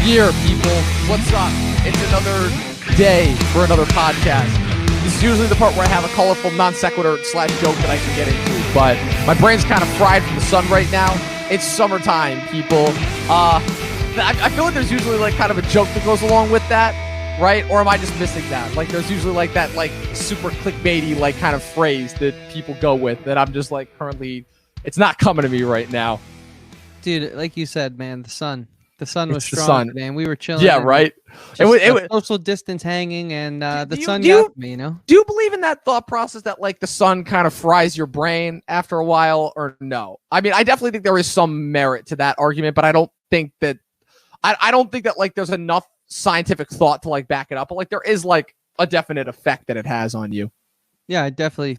year, people. What's up? It's another day for another podcast. This is usually the part where I have a colorful non sequitur / joke that I can get into, but my brain's kind of fried from the sun right now. It's summertime, people. I feel like there's usually like kind of a joke that goes along with that, right? Or am I just missing that? Like there's usually like that like super clickbaity like kind of phrase that people go with that I'm just like currently, it's not coming to me right now. Dude, like you said, man, the sun was It's the strong, sun. man. We were chilling. Yeah, right. It was social distance hanging, and the sun do you- got me. You know. Do you believe in that thought process that like the sun kind of fries your brain after a while, or no? I mean, I definitely think there is some merit to that argument, but I don't think that I don't think that like there's enough scientific thought to like back it up. But like there is like a definite effect that it has on you. Yeah, definitely.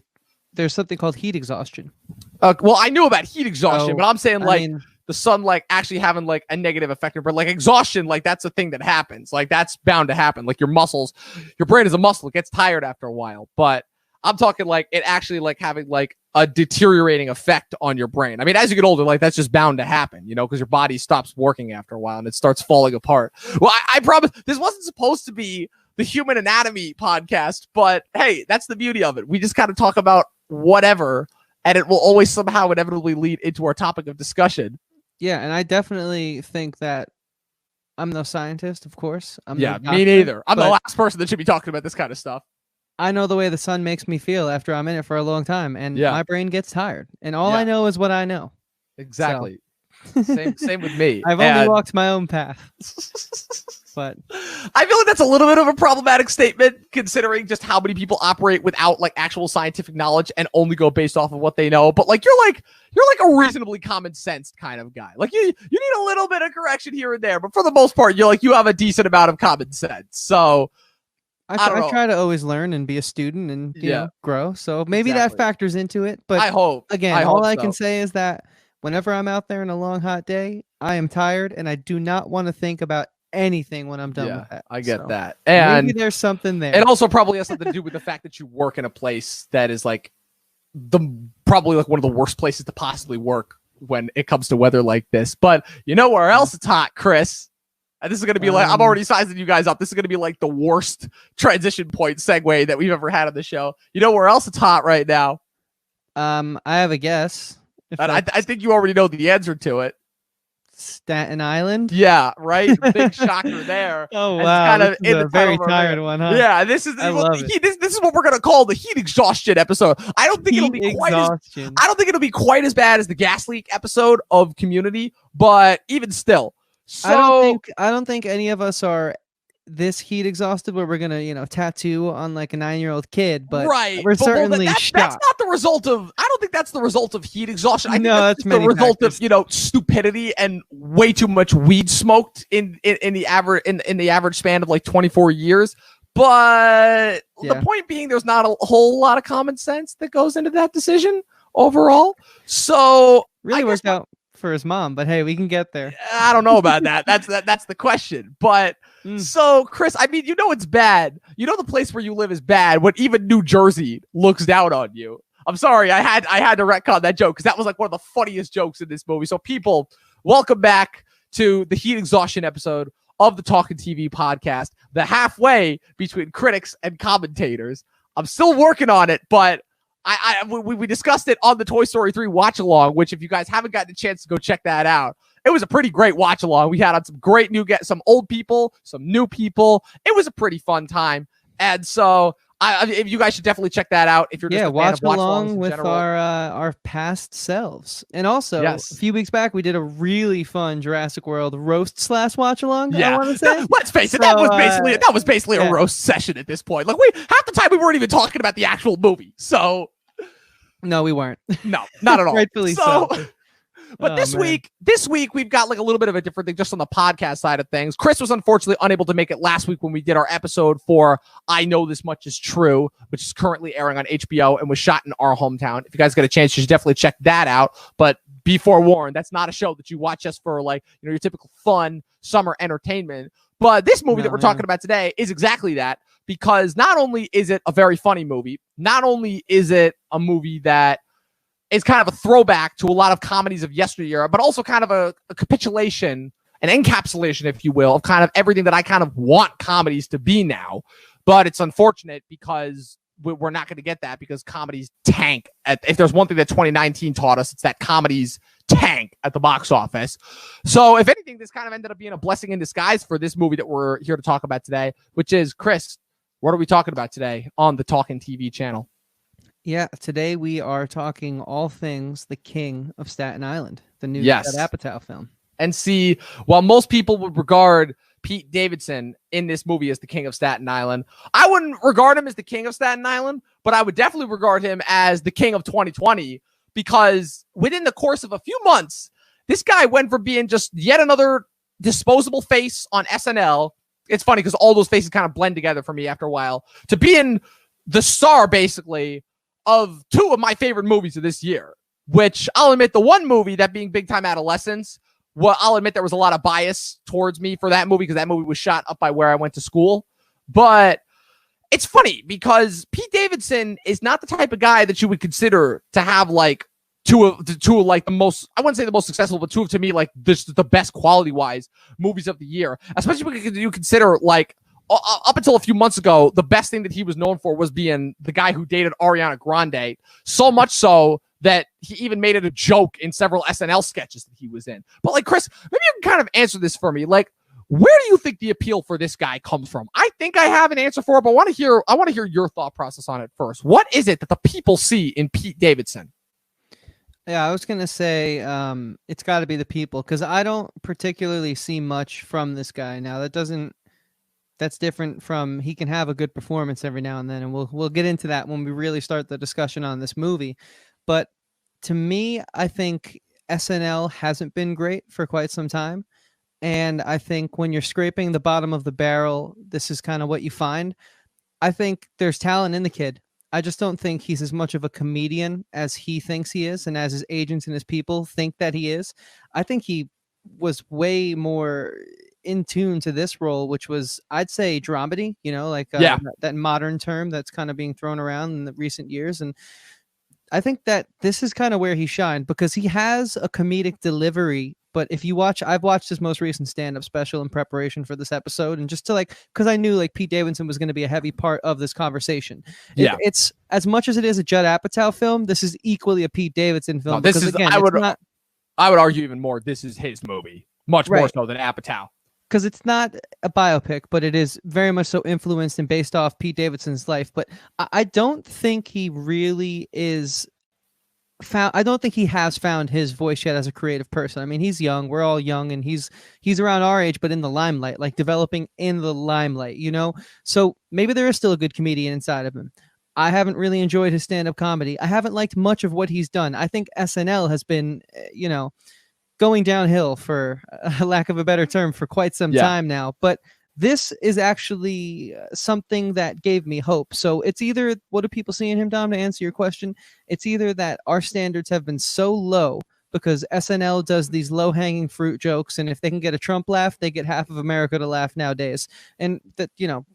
There's something called heat exhaustion. Well, I knew about heat exhaustion, but I'm saying like. I mean, the sun like actually having like a negative effect, but like exhaustion, like that's a thing that happens. Like that's bound to happen. Like your muscles, your brain is a muscle. It gets tired after a while, but I'm talking like it actually like having like a deteriorating effect on your brain. I mean, as you get older, like that's just bound to happen, you know, because your body stops working after a while and it starts falling apart. Well, I promise this wasn't supposed to be the human anatomy podcast, but hey, that's the beauty of it. We just kind of talk about whatever, and it will always somehow inevitably lead into our topic of discussion. yeah, and I definitely think that I'm no scientist, of course. I'm no Me doctor, neither. I'm the but last person that should be talking about this kind of stuff. I know the way the sun makes me feel after I'm in it for a long time, and Yeah. my brain gets tired. And all Yeah. I know is what I know. Exactly. Same with me. I've only walked my own path. But I feel like that's a little bit of a problematic statement, considering just how many people operate without like actual scientific knowledge and only go based off of what they know. But like you're like a reasonably common sense kind of guy. Like you need a little bit of correction here and there, but for the most part, you have a decent amount of common sense. So I don't know. try to always learn and be a student and you know, grow. So maybe that Exactly. factors into it. But I hope again, hope all I so. can say is that whenever I'm out there in a long, hot day, I am tired and I do not want to think about anything when I'm done with that. I get So that. And maybe there's something there. it also probably has something to do with the fact that you work in a place that is like probably like one of the worst places to possibly work when it comes to weather like this. But you know where else it's hot, Chris? And this is going to be like, I'm already sizing you guys up. This is going to be like the worst transition point segue that we've ever had on the show. You know where else it's hot right now? I have a guess. And I think you already know the answer to it. Staten Island. Yeah, right. Big shocker there. Oh And it's wow, kind of this is in a the very title of our tired video. one, huh? Yeah, this is I love it. this is what we're gonna call the heat exhaustion episode. I don't think it'll be quite as bad as the gas leak episode of Community, but even still. So I don't think any of us are this heat exhausted where we're gonna tattoo on like a 9-year-old kid, but right, we're certainly that's shocked. not the result of. I don't think that's the result of heat exhaustion. I think No, that's that's the many result factors. of stupidity and way too much weed smoked in the average in the average span of like 24 years. But the point being, there's not a whole lot of common sense that goes into that decision overall. So Really worked out for his mom, but hey, we can get there. I don't know about that. That's the question. But so, Chris, I mean, it's bad. The place where you live is bad when even New Jersey looks down on you. I'm sorry, I had to retcon that joke because that was like one of the funniest jokes in this movie. So, people, welcome back to the heat exhaustion episode of the Talking TV podcast, the halfway between critics and commentators. I'm still working on it, but we discussed it on the Toy Story 3 watch along, which if you guys haven't gotten a chance to go check that out, it was a pretty great watch along. We had on some great some old people, some new people. It was a pretty fun time. And so if you guys should definitely check that out if you're just a fan watch of watch along with general. our past selves. And also a few weeks back we did a really fun Jurassic World roast / watch along. Yeah, I want to say. Let's face it, that was basically a roast session at this point. Like half the time we weren't even talking about the actual movie. So no, we weren't. No, not at all. Rightfully so. But this week we've got like a little bit of a different thing just on the podcast side of things. Chris was unfortunately unable to make it last week when we did our episode for I Know This Much Is True, which is currently airing on HBO and was shot in our hometown. If you guys get a chance, you should definitely check that out. But be forewarned, that's not a show that you watch just for like, your typical fun summer entertainment. But this movie that we're talking about today is exactly that, because not only is it a very funny movie, not only is it a movie that is kind of a throwback to a lot of comedies of yesteryear, but also kind of a capitulation an encapsulation, if you will, of kind of everything that I kind of want comedies to be now. But it's unfortunate because we're not going to get that, because comedies tank. If there's one thing that 2019 taught us, it's that comedies tank at the box office. So if anything, this kind of ended up being a blessing in disguise for this movie that we're here to talk about today, which is, Chris, what are we talking about today on the Talkin' TV channel? Yeah, today we are talking all things The King of Staten Island, the new Judd Apatow film. And see, while most people would regard Pete Davidson in this movie as the King of Staten Island, I wouldn't regard him as the King of Staten Island, but I would definitely regard him as the King of 2020, because within the course of a few months, this guy went from being just yet another disposable face on SNL. It's funny because all those faces kind of blend together for me after a while, to being the star, basically, of two of my favorite movies of this year, which I'll admit, the one movie, that being Big Time Adolescence, well, I'll admit there was a lot of bias towards me for that movie because that movie was shot up by where I went to school. But it's funny because Pete Davidson is not the type of guy that you would consider to have like two of like the most, I wouldn't say the most successful, but two of, to me, like the best quality wise movies of the year. Especially when you consider, like, up until a few months ago, the best thing that he was known for was being the guy who dated Ariana Grande. So much so that he even made it a joke in several SNL sketches that he was in. But like, Chris, maybe you can kind of answer this for me. Like, where do you think the appeal for this guy comes from? I think I have an answer for it, but I want to hear your thought process on it first. What is it that the people see in Pete Davidson? Yeah, I was going to say it's got to be the people, because I don't particularly see much from this guy. Now, that's different from, he can have a good performance every now and then, and we'll get into that when we really start the discussion on this movie. But to me, I think SNL hasn't been great for quite some time. And I think when you're scraping the bottom of the barrel, this is kind of what you find. I think there's talent in the kid. I just don't think he's as much of a comedian as he thinks he is, and as his agents and his people think that he is. I think he was way more in tune to this role, which was, I'd say, dramedy, like that modern term that's kind of being thrown around in the recent years. And I think that this is kind of where he shined, because he has a comedic delivery. But if you watch, I've watched his most recent stand-up special in preparation for this episode, and just to because I knew Pete Davidson was going to be a heavy part of this conversation. It's as much as it is a Judd Apatow film, this is equally a Pete Davidson film. No, I would argue even more, this is his movie, much more so than Apatow. Because it's not a biopic, but it is very much so influenced and based off Pete Davidson's life. But I don't think he really is found. I don't think he has found his voice yet as a creative person. I mean, he's young. We're all young, and he's around our age, but in the limelight, developing in the limelight, So maybe there is still a good comedian inside of him. I haven't really enjoyed his stand-up comedy. I haven't liked much of what he's done. I think SNL has been, going downhill, for a lack of a better term, for quite some time now. But this is actually something that gave me hope. So it's either, what do people see in him, Dom, to answer your question? It's either that our standards have been so low because SNL does these low-hanging fruit jokes, and if they can get a Trump laugh, they get half of America to laugh nowadays. And that,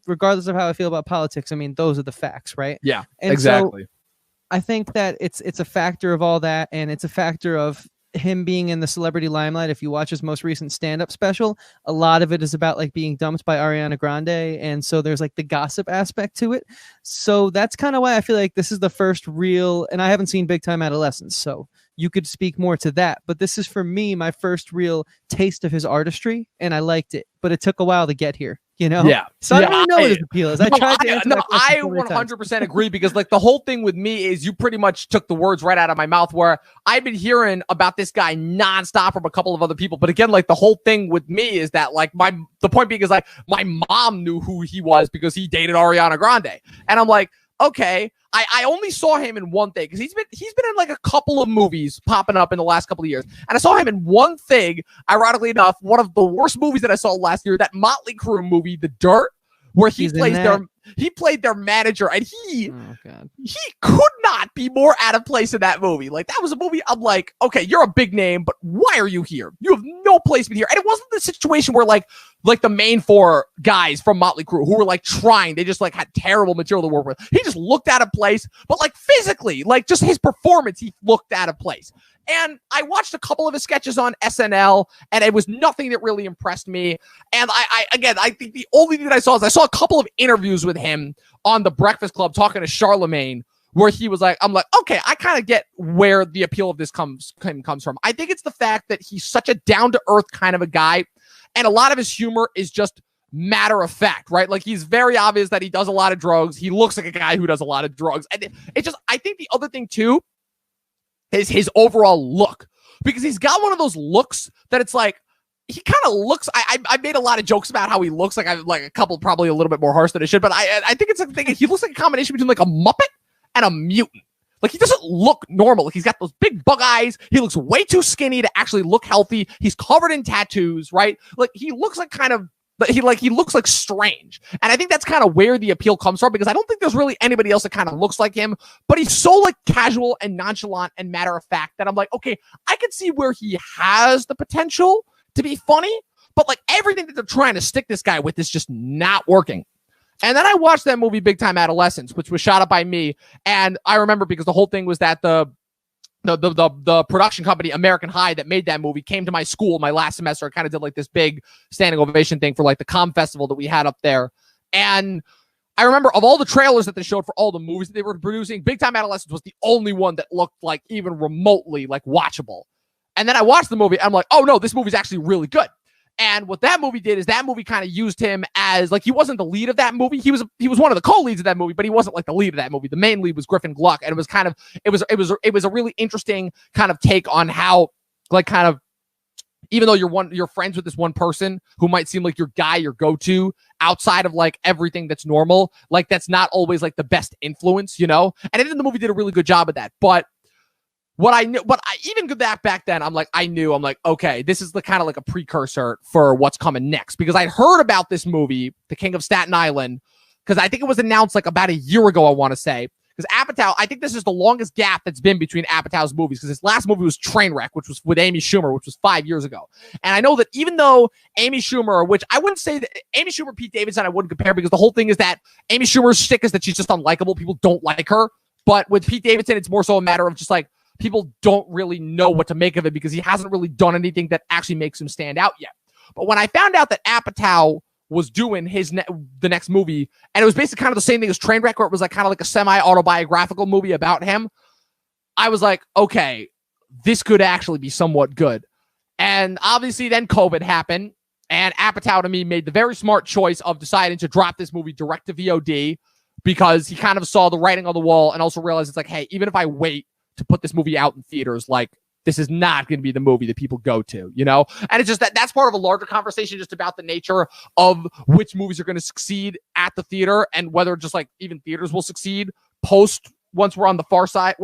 regardless of how I feel about politics, I mean, those are the facts, right? Yeah, and exactly. So I think that it's a factor of all that, and it's a factor of him being in the celebrity limelight. If you watch his most recent stand-up special, a lot of it is about being dumped by Ariana Grande, and so there's the gossip aspect to it. So that's kind of why I feel like this is the first real, and I haven't seen Big Time Adolescence, so you could speak more to that, but this is, for me, my first real taste of his artistry, and I liked it, but it took a while to get here. Yeah. So I don't really know what his appeal is. I 100% agree, because the whole thing with me is you pretty much took the words right out of my mouth, where I've been hearing about this guy nonstop from a couple of other people. But again, the whole thing with me is that the point being is my mom knew who he was because he dated Ariana Grande. And I'm like, okay, I only saw him in one thing, because he's been in a couple of movies popping up in the last couple of years, and I saw him in one thing, ironically enough, one of the worst movies that I saw last year, that Motley Crue movie, The Dirt, where he played their manager, and he could not be more out of place in that movie. That was a movie I'm like, okay, you're a big name, but why are you here? You have no placement here. And it wasn't the situation where like the main four guys from Motley Crue who were like trying. They just like had terrible material to work with. He just looked out of place, but like physically, like just his performance, he looked out of place. And I watched a couple of his sketches on SNL, and it was nothing that really impressed me. And I think the only thing that I saw a couple of interviews with him on The Breakfast Club talking to Charlemagne, where he was like, I'm like, okay, I kind of get where the appeal of this comes from. I think it's the fact that he's such a down-to-earth kind of a guy, and a lot of his humor is just matter of fact, right? Like, he's very obvious that he does a lot of drugs. He looks like a guy who does a lot of drugs. And it just, I think the other thing too is his overall look, because he's got one of those looks that it's like, he kind of looks, I made a lot of jokes about how he looks like, a couple probably a little bit more harsh than I should, but I think it's a thing. He looks like a combination between like a Muppet and a mutant. Like, he doesn't look normal. Like, he's got those big bug eyes. He looks way too skinny to actually look healthy. He's covered in tattoos, right? Like, he looks like kind of, he looks like strange. And I think that's kind of where the appeal comes from, because I don't think there's really anybody else that kind of looks like him, but he's so like casual and nonchalant and matter of fact that I'm like, okay, I can see where he has the potential to be funny, but like everything that they're trying to stick this guy with is just not working. And then I watched that movie Big Time Adolescence, which was shot up by me. And I remember because the whole thing was that the production company, American High, that made that movie came to my school my last semester. I kind of did like this big standing ovation thing for like the Com Festival that we had up there. And I remember of all the trailers that they showed for all the movies that they were producing, Big Time Adolescence was the only one that looked like even remotely like watchable. And then I watched the movie and I'm like, oh no, this movie's actually really good. And what that movie did is that movie kind of used him as like, he wasn't the lead of that movie. He was one of the co-leads of that movie, but he wasn't like the lead of that movie. The main lead was Griffin Gluck. And it was kind of, it was a really interesting kind of take on how, like, kind of, even though you're friends with this one person who might seem like your guy, your go-to outside of like everything that's normal, like that's not always like the best influence, you know? And I think the movie did a really good job of that. But even back then, I'm like, okay, this is the kind of like a precursor for what's coming next, because I'd heard about this movie, The King of Staten Island, because I think it was announced like about a year ago, I want to say, because Apatow, I think this is the longest gap that's been between Apatow's movies, because his last movie was Trainwreck, which was with Amy Schumer, which was 5 years ago. And I know that even though Amy Schumer, which I wouldn't say that Amy Schumer, Pete Davidson, I wouldn't compare, because the whole thing is that Amy Schumer's shtick is that she's just unlikable. People don't like her. But with Pete Davidson, it's more so a matter of just like, people don't really know what to make of it because he hasn't really done anything that actually makes him stand out yet. But when I found out that Apatow was doing the next movie, and it was basically kind of the same thing as Trainwreck, where it was like kind of like a semi-autobiographical movie about him, I was like, okay, this could actually be somewhat good. And obviously then COVID happened, and Apatow to me made the very smart choice of deciding to drop this movie direct to VOD, because he kind of saw the writing on the wall and also realized it's like, hey, even if I wait to put this movie out in theaters, like, this is not going to be the movie that people go to, you know? And it's just that's part of a larger conversation just about the nature of which movies are going to succeed at the theater, and whether just like even theaters will succeed once we're on the far side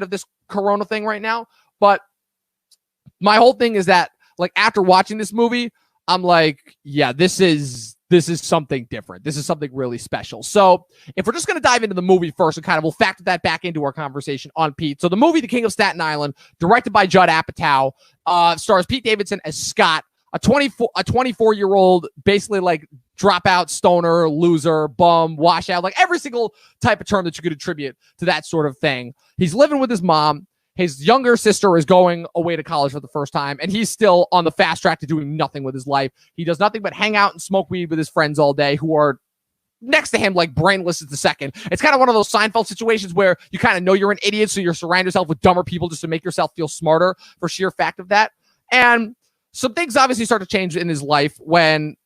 of this Corona thing right now. But my whole thing is that, like, after watching this movie, I'm like, yeah, this is something different. This is something really special. So if we're just going to dive into the movie first, and kind of we'll factor that back into our conversation on Pete. So the movie, The King of Staten Island, directed by Judd Apatow, stars Pete Davidson as Scott, a 24-year-old, basically like dropout, stoner, loser, bum, washout, like every single type of term that you could attribute to that sort of thing. He's living with his mom. His younger sister is going away to college for the first time, and he's still on the fast track to doing nothing with his life. He does nothing but hang out and smoke weed with his friends all day, who are next to him like brainless as the second. It's kind of one of those Seinfeld situations where you kind of know you're an idiot, so you surround yourself with dumber people just to make yourself feel smarter for sheer fact of that. And some things obviously start to change in his life when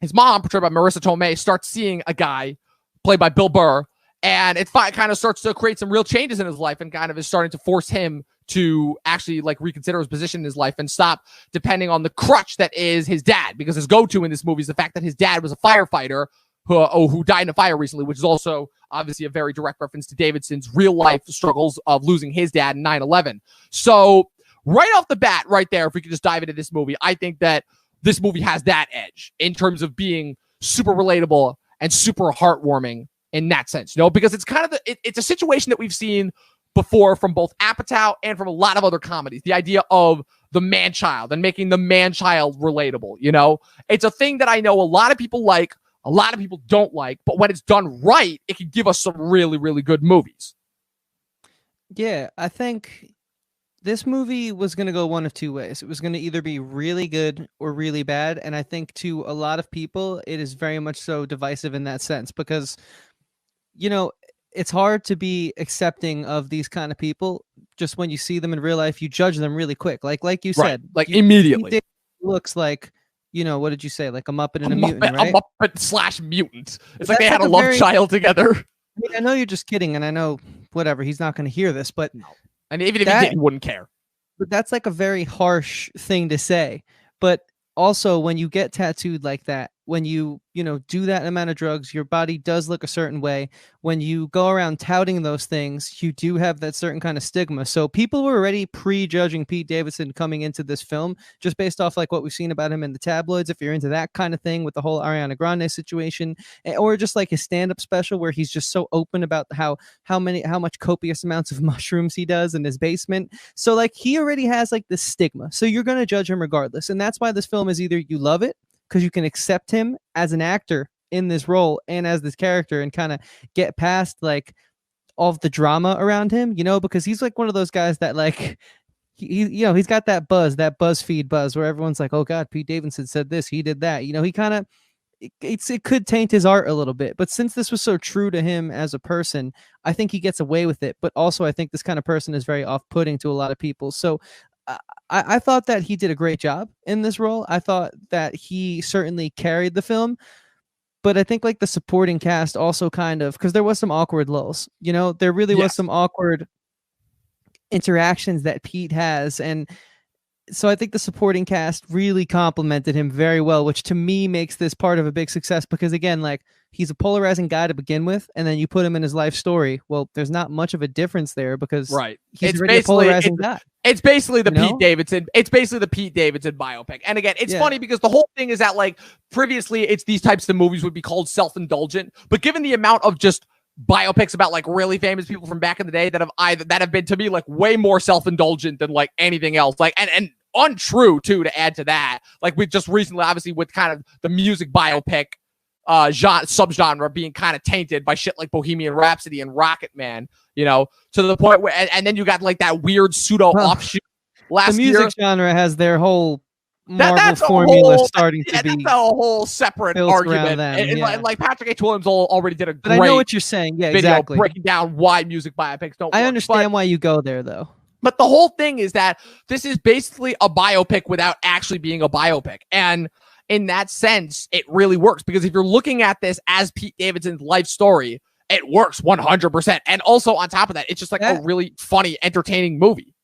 his mom, portrayed by Marisa Tomei, starts seeing a guy played by Bill Burr. And it kind of starts to create some real changes in his life, and kind of is starting to force him to actually like reconsider his position in his life and stop depending on the crutch that is his dad. Because his go-to in this movie is the fact that his dad was a firefighter who died in a fire recently, which is also obviously a very direct reference to Davidson's real life struggles of losing his dad in 9/11. So right off the bat, right there, if we could just dive into this movie, I think that this movie has that edge in terms of being super relatable and super heartwarming in that sense, you know, because it's kind of it's a situation that we've seen before from both Apatow and from a lot of other comedies. The idea of the man-child and making the man-child relatable, you know? It's a thing that I know a lot of people like, a lot of people don't like, but when it's done right, it can give us some really, really good movies. Yeah, I think this movie was going to go one of two ways. It was going to either be really good or really bad. And I think to a lot of people, it is very much so divisive in that sense because, you know, it's hard to be accepting of these kind of people. Just when you see them in real life, you judge them really quick. Like you said, like immediately. Looks like, you know, what did you say? Like a Muppet and a mutant, right? A Muppet / mutant. It's like they had a love child together. I mean, I know you're just kidding, and I know whatever, he's not going to hear this, but no. And even if he did, he wouldn't care. But that's like a very harsh thing to say. But also, when you get tattooed like that, when you do that amount of drugs, your body does look a certain way. When you go around touting those things, you do have that certain kind of stigma. So people were already prejudging Pete Davidson coming into this film just based off like what we've seen about him in the tabloids. If you're into that kind of thing with the whole Ariana Grande situation, or just like his stand-up special where he's just so open about how much copious amounts of mushrooms he does in his basement. So like he already has like this stigma. So you're going to judge him regardless. And that's why this film is either you love it because you can accept him as an actor in this role and as this character and kind of get past like all of the drama around him, you know, because he's like one of those guys that like, he's got that buzz, that BuzzFeed buzz where everyone's like, oh God, Pete Davidson said this, he did that. You know, he kind of, it could taint his art a little bit, but since this was so true to him as a person, I think he gets away with it. But also I think this kind of person is very off-putting to a lot of people. So I thought that he did a great job in this role. I thought that he certainly carried the film, but I think like the supporting cast also kind of, because there was some awkward lulls, you know, there really was some awkward interactions that Pete has. And so I think the supporting cast really complimented him very well, which to me makes this part of a big success because again, like he's a polarizing guy to begin with, and then you put him in his life story. Well, there's not much of a difference there because he's already a polarizing guy. It's basically the Pete Davidson. It's basically the Pete Davidson biopic. And again, it's funny because the whole thing is that like previously it's these types of movies would be called self-indulgent, but given the amount of just biopics about like really famous people from back in the day that have been to me like way more self-indulgent than like anything else, like and untrue too, to add to that, like we just recently obviously with kind of the music biopic subgenre being kind of tainted by shit like Bohemian Rhapsody and Rocket Man, you know, to the point where and then you got like that weird pseudo offshoot last year. The music genre has their whole Marvel formula starting to be that's a whole separate argument. And like Patrick H. Williams already did a great I know what you're saying. Yeah, video exactly. breaking down why music biopics don't work. I understand why you go there though. But the whole thing is that this is basically a biopic without actually being a biopic. And in that sense, it really works because if you're looking at this as Pete Davidson's life story, it works 100%. And also on top of that, it's just like a really funny, entertaining movie.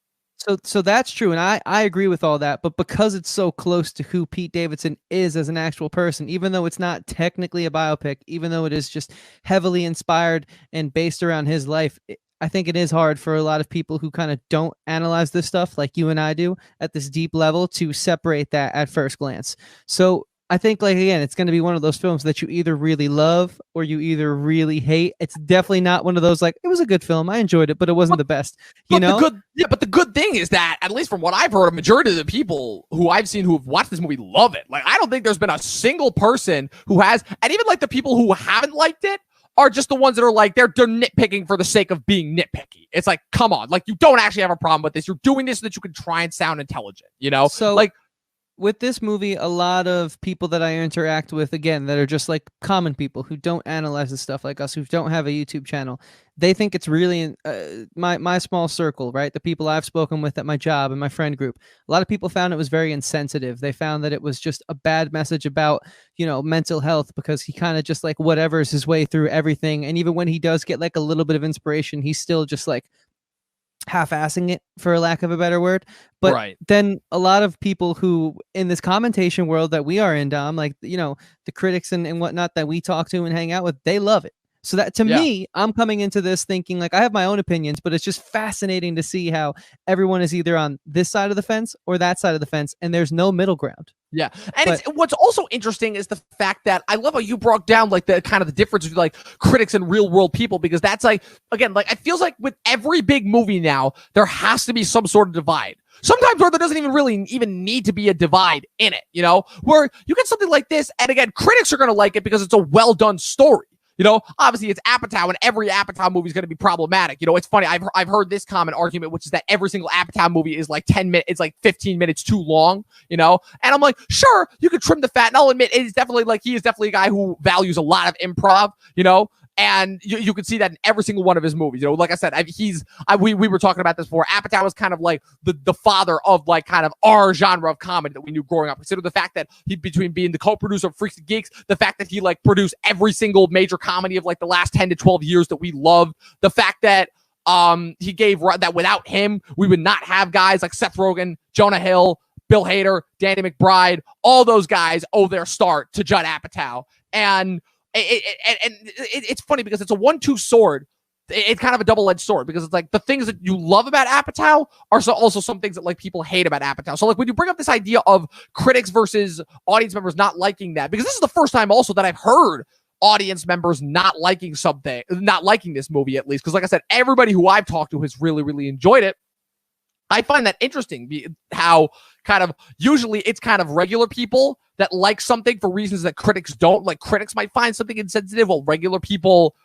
So that's true. And I agree with all that. But because it's so close to who Pete Davidson is as an actual person, even though it's not technically a biopic, even though it is just heavily inspired and based around his life, I think it is hard for a lot of people who kind of don't analyze this stuff like you and I do at this deep level to separate that at first glance. So I think, like, again, it's going to be one of those films that you either really love or you either really hate. It's definitely not one of those, like, it was a good film, I enjoyed it, but it wasn't the best, you know? But the good thing is that, at least from what I've heard, a majority of the people who I've seen who have watched this movie love it. Like, I don't think there's been a single person who has, and even, like, the people who haven't liked it are just the ones that are like, they're nitpicking for the sake of being nitpicky. It's like, come on, like, you don't actually have a problem with this. You're doing this so that you can try and sound intelligent, you know? So, like, with this movie, a lot of people that I interact with, again, that are just like common people who don't analyze this stuff like us, who don't have a YouTube channel, they think it's really my small circle, right? The people I've spoken with at my job and my friend group. A lot of people found it was very insensitive. They found that it was just a bad message about, you know, mental health because he kind of just like whatever's his way through everything. And even when he does get like a little bit of inspiration, he's still just like half-assing it, for lack of a better word. But then a lot of people who in this commentation world that we are in, Dom, like, you know, the critics and whatnot that we talk to and hang out with, they love it. So that to me, I'm coming into this thinking like I have my own opinions, but it's just fascinating to see how everyone is either on this side of the fence or that side of the fence, and there's no middle ground. Yeah. And what's also interesting is the fact that I love how you broke down like the kind of the difference between like critics and real world people, because that's like, again, like it feels like with every big movie now, there has to be some sort of divide. sometimes where there doesn't even need to be a divide in it, you know, where you get something like this. And again, critics are going to like it because it's a well done story. You know, obviously it's Apatow, and every Apatow movie is going to be problematic. You know, it's funny. I've heard this common argument, which is that every single Apatow movie is like 10 minutes, it's like 15 minutes too long, you know? And I'm like, sure, you could trim the fat. And I'll admit, it is definitely like, he is definitely a guy who values a lot of improv, you know? And you can see that in every single one of his movies. You know, like I said, we were talking about this before. Apatow was kind of like the father of like kind of our genre of comedy that we knew growing up. Consider the fact that he, between being the co-producer of Freaks and Geeks, the fact that he like produced every single major comedy of like the last 10 to 12 years that we love, the fact that he gave that without him, we would not have guys like Seth Rogen, Jonah Hill, Bill Hader, Danny McBride. All those guys owe their start to Judd Apatow. And it's funny because it's a 1-2 sword. It's kind of a double-edged sword because it's like the things that you love about Apatow are also some things that like people hate about Apatow. So like when you bring up this idea of critics versus audience members not liking that, because this is the first time also that I've heard audience members not liking this movie, at least. Because like I said, everybody who I've talked to has really, really enjoyed it. I find that interesting, how kind of usually it's kind of regular people that like something for reasons that critics don't. Like critics might find something insensitive, while regular people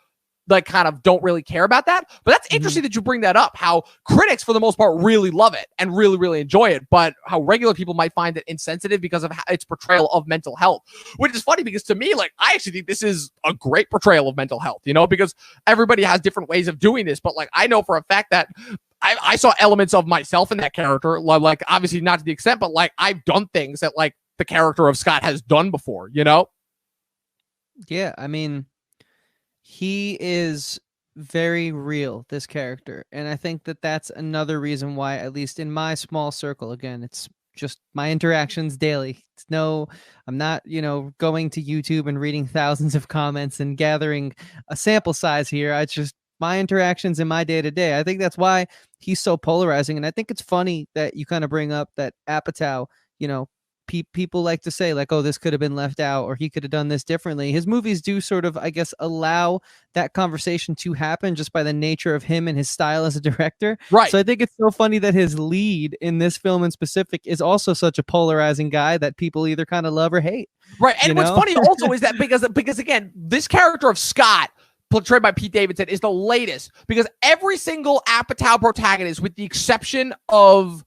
like kind of don't really care about that. But that's interesting that you bring that up, how critics for the most part really love it and really, really enjoy it, but how regular people might find it insensitive because of its portrayal of mental health, which is funny because to me, like, I actually think this is a great portrayal of mental health, you know, because everybody has different ways of doing this. But like, I know for a fact that I saw elements of myself in that character, like obviously not to the extent, but like I've done things that like the character of Scott has done before, you know? Yeah, I mean, he is very real, this character. And I think that that's another reason why, at least in my small circle, again, it's just my interactions daily. I'm not, going to YouTube and reading thousands of comments and gathering a sample size here. It's just my interactions in my day-to-day. I think that's why he's so polarizing. And I think it's funny that you kind of bring up that Apatow, people like to say like, oh, this could have been left out or he could have done this differently. His movies do sort of, I guess, allow that conversation to happen just by the nature of him and his style as a director. Right. So I think it's so funny that his lead in this film in specific is also such a polarizing guy that people either kind of love or hate. Right. And what's funny also is that because again, this character of Scott, portrayed by Pete Davidson, is the latest, because every single Apatow protagonist, with the exception of,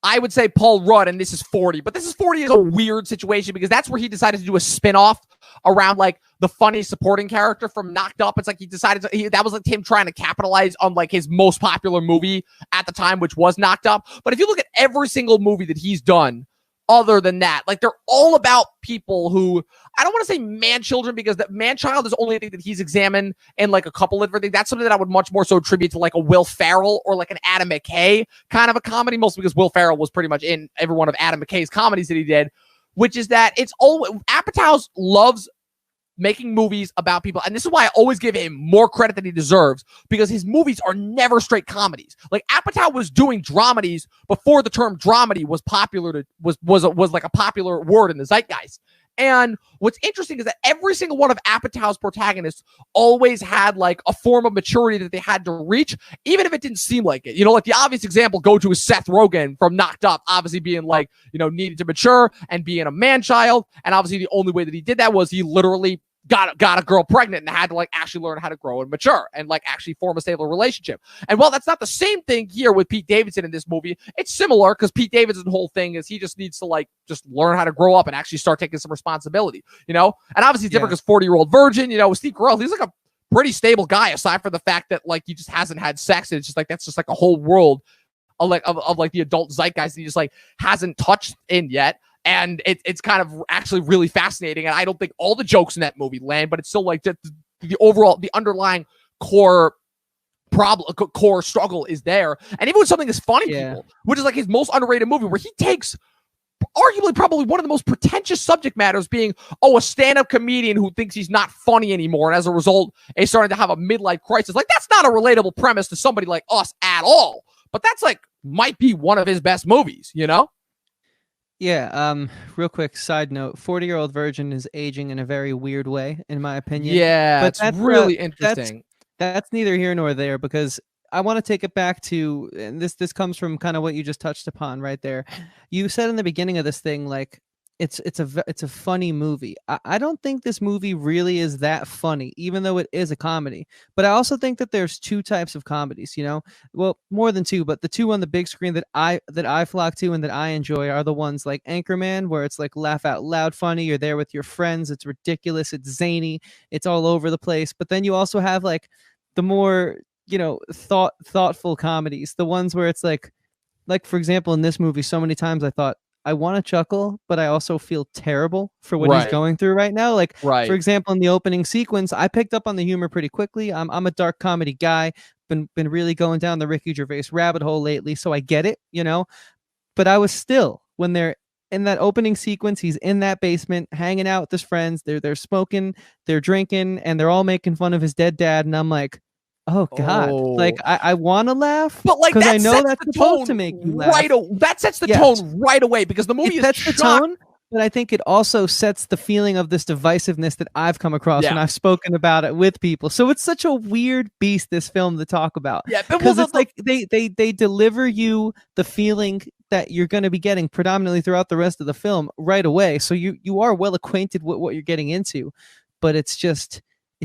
I would say, Paul Rudd, and this is 40, but this is 40 is a weird situation because that's where he decided to do a spin-off around like the funny supporting character from Knocked Up. It's like he decided that was like him trying to capitalize on like his most popular movie at the time, which was Knocked Up. But if you look at every single movie that he's done other than that, like they're all about people who, I don't want to say man-children, because that man-child is only a thing that he's examined in like a couple of different things. That's something that I would much more so attribute to like a Will Ferrell or like an Adam McKay kind of a comedy, mostly because Will Ferrell was pretty much in every one of Adam McKay's comedies that he did, which is that it's always, Apatow loves making movies about people. And this is why I always give him more credit than he deserves, because his movies are never straight comedies. Like Apatow was doing dramedies before the term dramedy was popular, was like a popular word in the zeitgeist. And what's interesting is that every single one of Apatow's protagonists always had like a form of maturity that they had to reach, even if it didn't seem like it. Like the obvious example go-to is Seth Rogen from Knocked Up, obviously being like, needed to mature and being a man-child. And obviously the only way that he did that was he literally got a girl pregnant and had to like actually learn how to grow and mature and like actually form a stable relationship. And while that's not the same thing here with Pete Davidson in this movie, it's similar because Pete Davidson's whole thing is he just needs to like just learn how to grow up and actually start taking some responsibility, And obviously it's different because 40-year-old virgin, with Steve Carell, he's like a pretty stable guy aside from the fact that like he just hasn't had sex. And it's just like that's just like a whole world of like the adult zeitgeist that he just like hasn't touched in yet. And it's kind of actually really fascinating. And I don't think all the jokes in that movie land, but it's still like the overall, the underlying core struggle is there. And even with something as funny, people, which is like his most underrated movie, where he takes arguably probably one of the most pretentious subject matters, being, a stand-up comedian who thinks he's not funny anymore. And as a result, is starting to have a midlife crisis. Like that's not a relatable premise to somebody like us at all. But that's like, might be one of his best movies, Yeah, real quick side note, 40-year-old virgin is aging in a very weird way, in my opinion. Yeah, but that's really interesting. That's neither here nor there, because I want to take it back to, and this comes from kind of what you just touched upon right there. You said in the beginning of this thing, like, it's a funny movie. I don't think this movie really is that funny, even though it is a comedy. But I also think that there's two types of comedies, you know, well, more than two, but the two on the big screen that I flock to and that I enjoy are the ones like Anchorman, where it's like laugh out loud funny. You're there with your friends. It's ridiculous. It's zany. It's all over the place. But then you also have like the more, you know, thoughtful comedies, the ones where it's like for example, in this movie, so many times I thought, I want to chuckle, but I also feel terrible for what he's going through right now. Like, for example, in the opening sequence, I picked up on the humor pretty quickly. I'm a dark comedy guy, been really going down the Ricky Gervais rabbit hole lately, so I get it, you know. But I was still, when they're in that opening sequence, he's in that basement hanging out with his friends. They're smoking, they're drinking, and they're all making fun of his dead dad. And I'm like, oh God! Like I want to laugh, but like because I know that's supposed to make you laugh. That sets the tone right away, because the movie sets the tone. But I think it also sets the feeling of this divisiveness that I've come across when I've spoken about it with people. So it's such a weird beast, this film, to talk about. Yeah, because it's like they deliver you the feeling that you're going to be getting predominantly throughout the rest of the film right away. So you are well acquainted with what you're getting into, but it's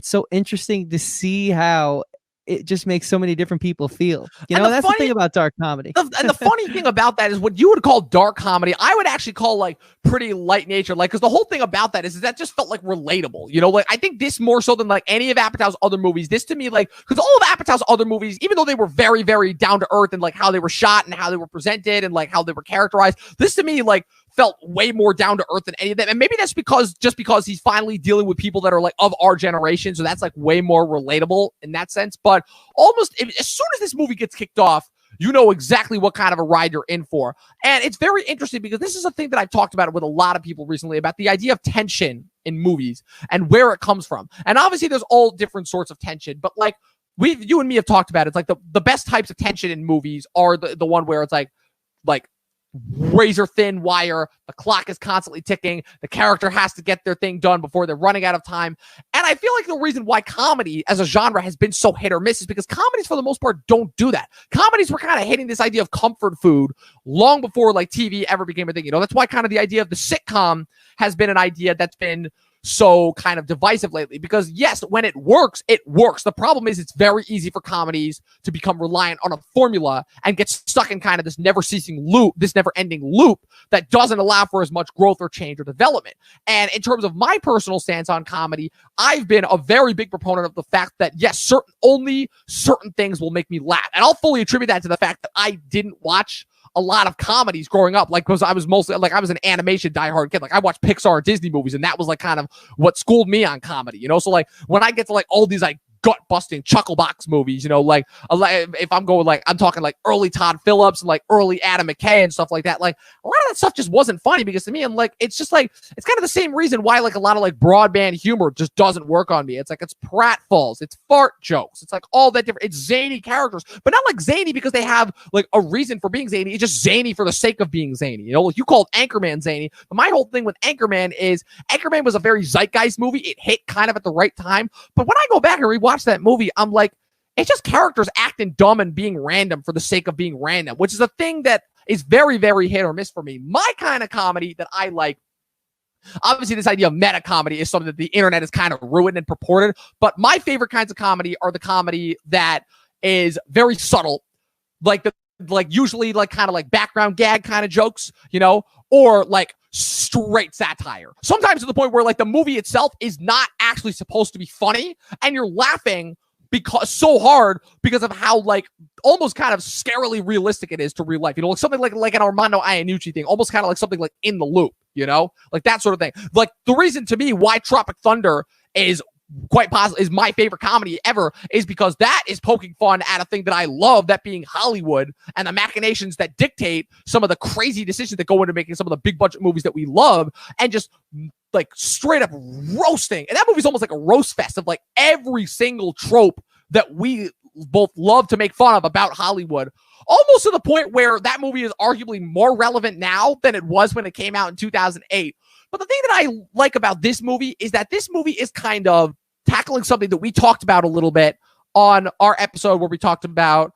so interesting to see how it just makes so many different people feel. You know, that's the thing about dark comedy. And the funny thing about that is, what you would call dark comedy, I would actually call like pretty light nature. Like, because the whole thing about that is that just felt like relatable. You know, like I think this more so than like any of Apatow's other movies. This to me, like, because all of Apatow's other movies, even though they were very, very down to earth and like how they were shot and how they were presented and like how they were characterized, this to me like felt way more down to earth than any of them. And maybe that's because he's finally dealing with people that are like of our generation. So that's like way more relatable in that sense. But almost as soon as this movie gets kicked off, you know exactly what kind of a ride you're in for. And it's very interesting, because this is a thing that I've talked about with a lot of people recently, about the idea of tension in movies and where it comes from. And obviously there's all different sorts of tension, but like you and me have talked about, it's like the best types of tension in movies are the one where it's like razor thin wire, the clock is constantly ticking, the character has to get their thing done before they're running out of time. And I feel like the reason why comedy as a genre has been so hit or miss is because comedies for the most part don't do that. Comedies were kind of hitting this idea of comfort food long before like TV ever became a thing. You know, that's why kind of the idea of the sitcom has been an idea that's been so kind of divisive lately, because yes, when it works, it works. The problem is it's very easy for comedies to become reliant on a formula and get stuck in kind of this never-ceasing loop, this never-ending loop that doesn't allow for as much growth or change or development. And in terms of my personal stance on comedy, I've been a very big proponent of the fact that yes, only certain things will make me laugh. And I'll fully attribute that to the fact that I didn't watch a lot of comedies growing up, like, because I was mostly like, I was an animation diehard kid. Like, I watched Pixar Disney movies, and that was like kind of what schooled me on comedy, you know? So like when I get to like all these like gut-busting chuckle box movies, you know, like if I'm going like, I'm talking like early Todd Phillips and like early Adam McKay and stuff like that, like a lot of that stuff just wasn't funny, because to me, I'm like, it's just like, it's kind of the same reason why like a lot of like broadband humor just doesn't work on me. It's like, it's pratfalls, it's fart jokes, it's like all that different, it's zany characters, but not like zany because they have like a reason for being zany. It's just zany for the sake of being zany. You know, like you called Anchorman zany, but my whole thing with Anchorman is Anchorman was a very zeitgeist movie. It hit kind of at the right time, but when I go back and rewatch that movie, I'm like, it's just characters acting dumb and being random for the sake of being random, which is a thing that is very, very hit or miss for me. My kind of comedy that I like, obviously this idea of meta comedy is something that the internet has kind of ruined and purported, but my favorite kinds of comedy are the comedy that is very subtle, like usually like kind of like background gag kind of jokes, you know, or like straight satire. Sometimes to the point where like the movie itself is not actually supposed to be funny, and you're laughing because so hard because of how like almost kind of scarily realistic it is to real life. You know, like something like an Armando Iannucci thing, almost kind of like something like In the Loop, you know, like that sort of thing. Like the reason to me why Tropic Thunder is quite possibly is my favorite comedy ever is because that is poking fun at a thing that I love, that being Hollywood and the machinations that dictate some of the crazy decisions that go into making some of the big budget movies that we love, and just like straight up roasting. And that movie's almost like a roast fest of like every single trope that we both love to make fun of about Hollywood, almost to the point where that movie is arguably more relevant now than it was when it came out in 2008. But the thing that I like about this movie is that this movie is kind of tackling something that we talked about a little bit on our episode where we talked about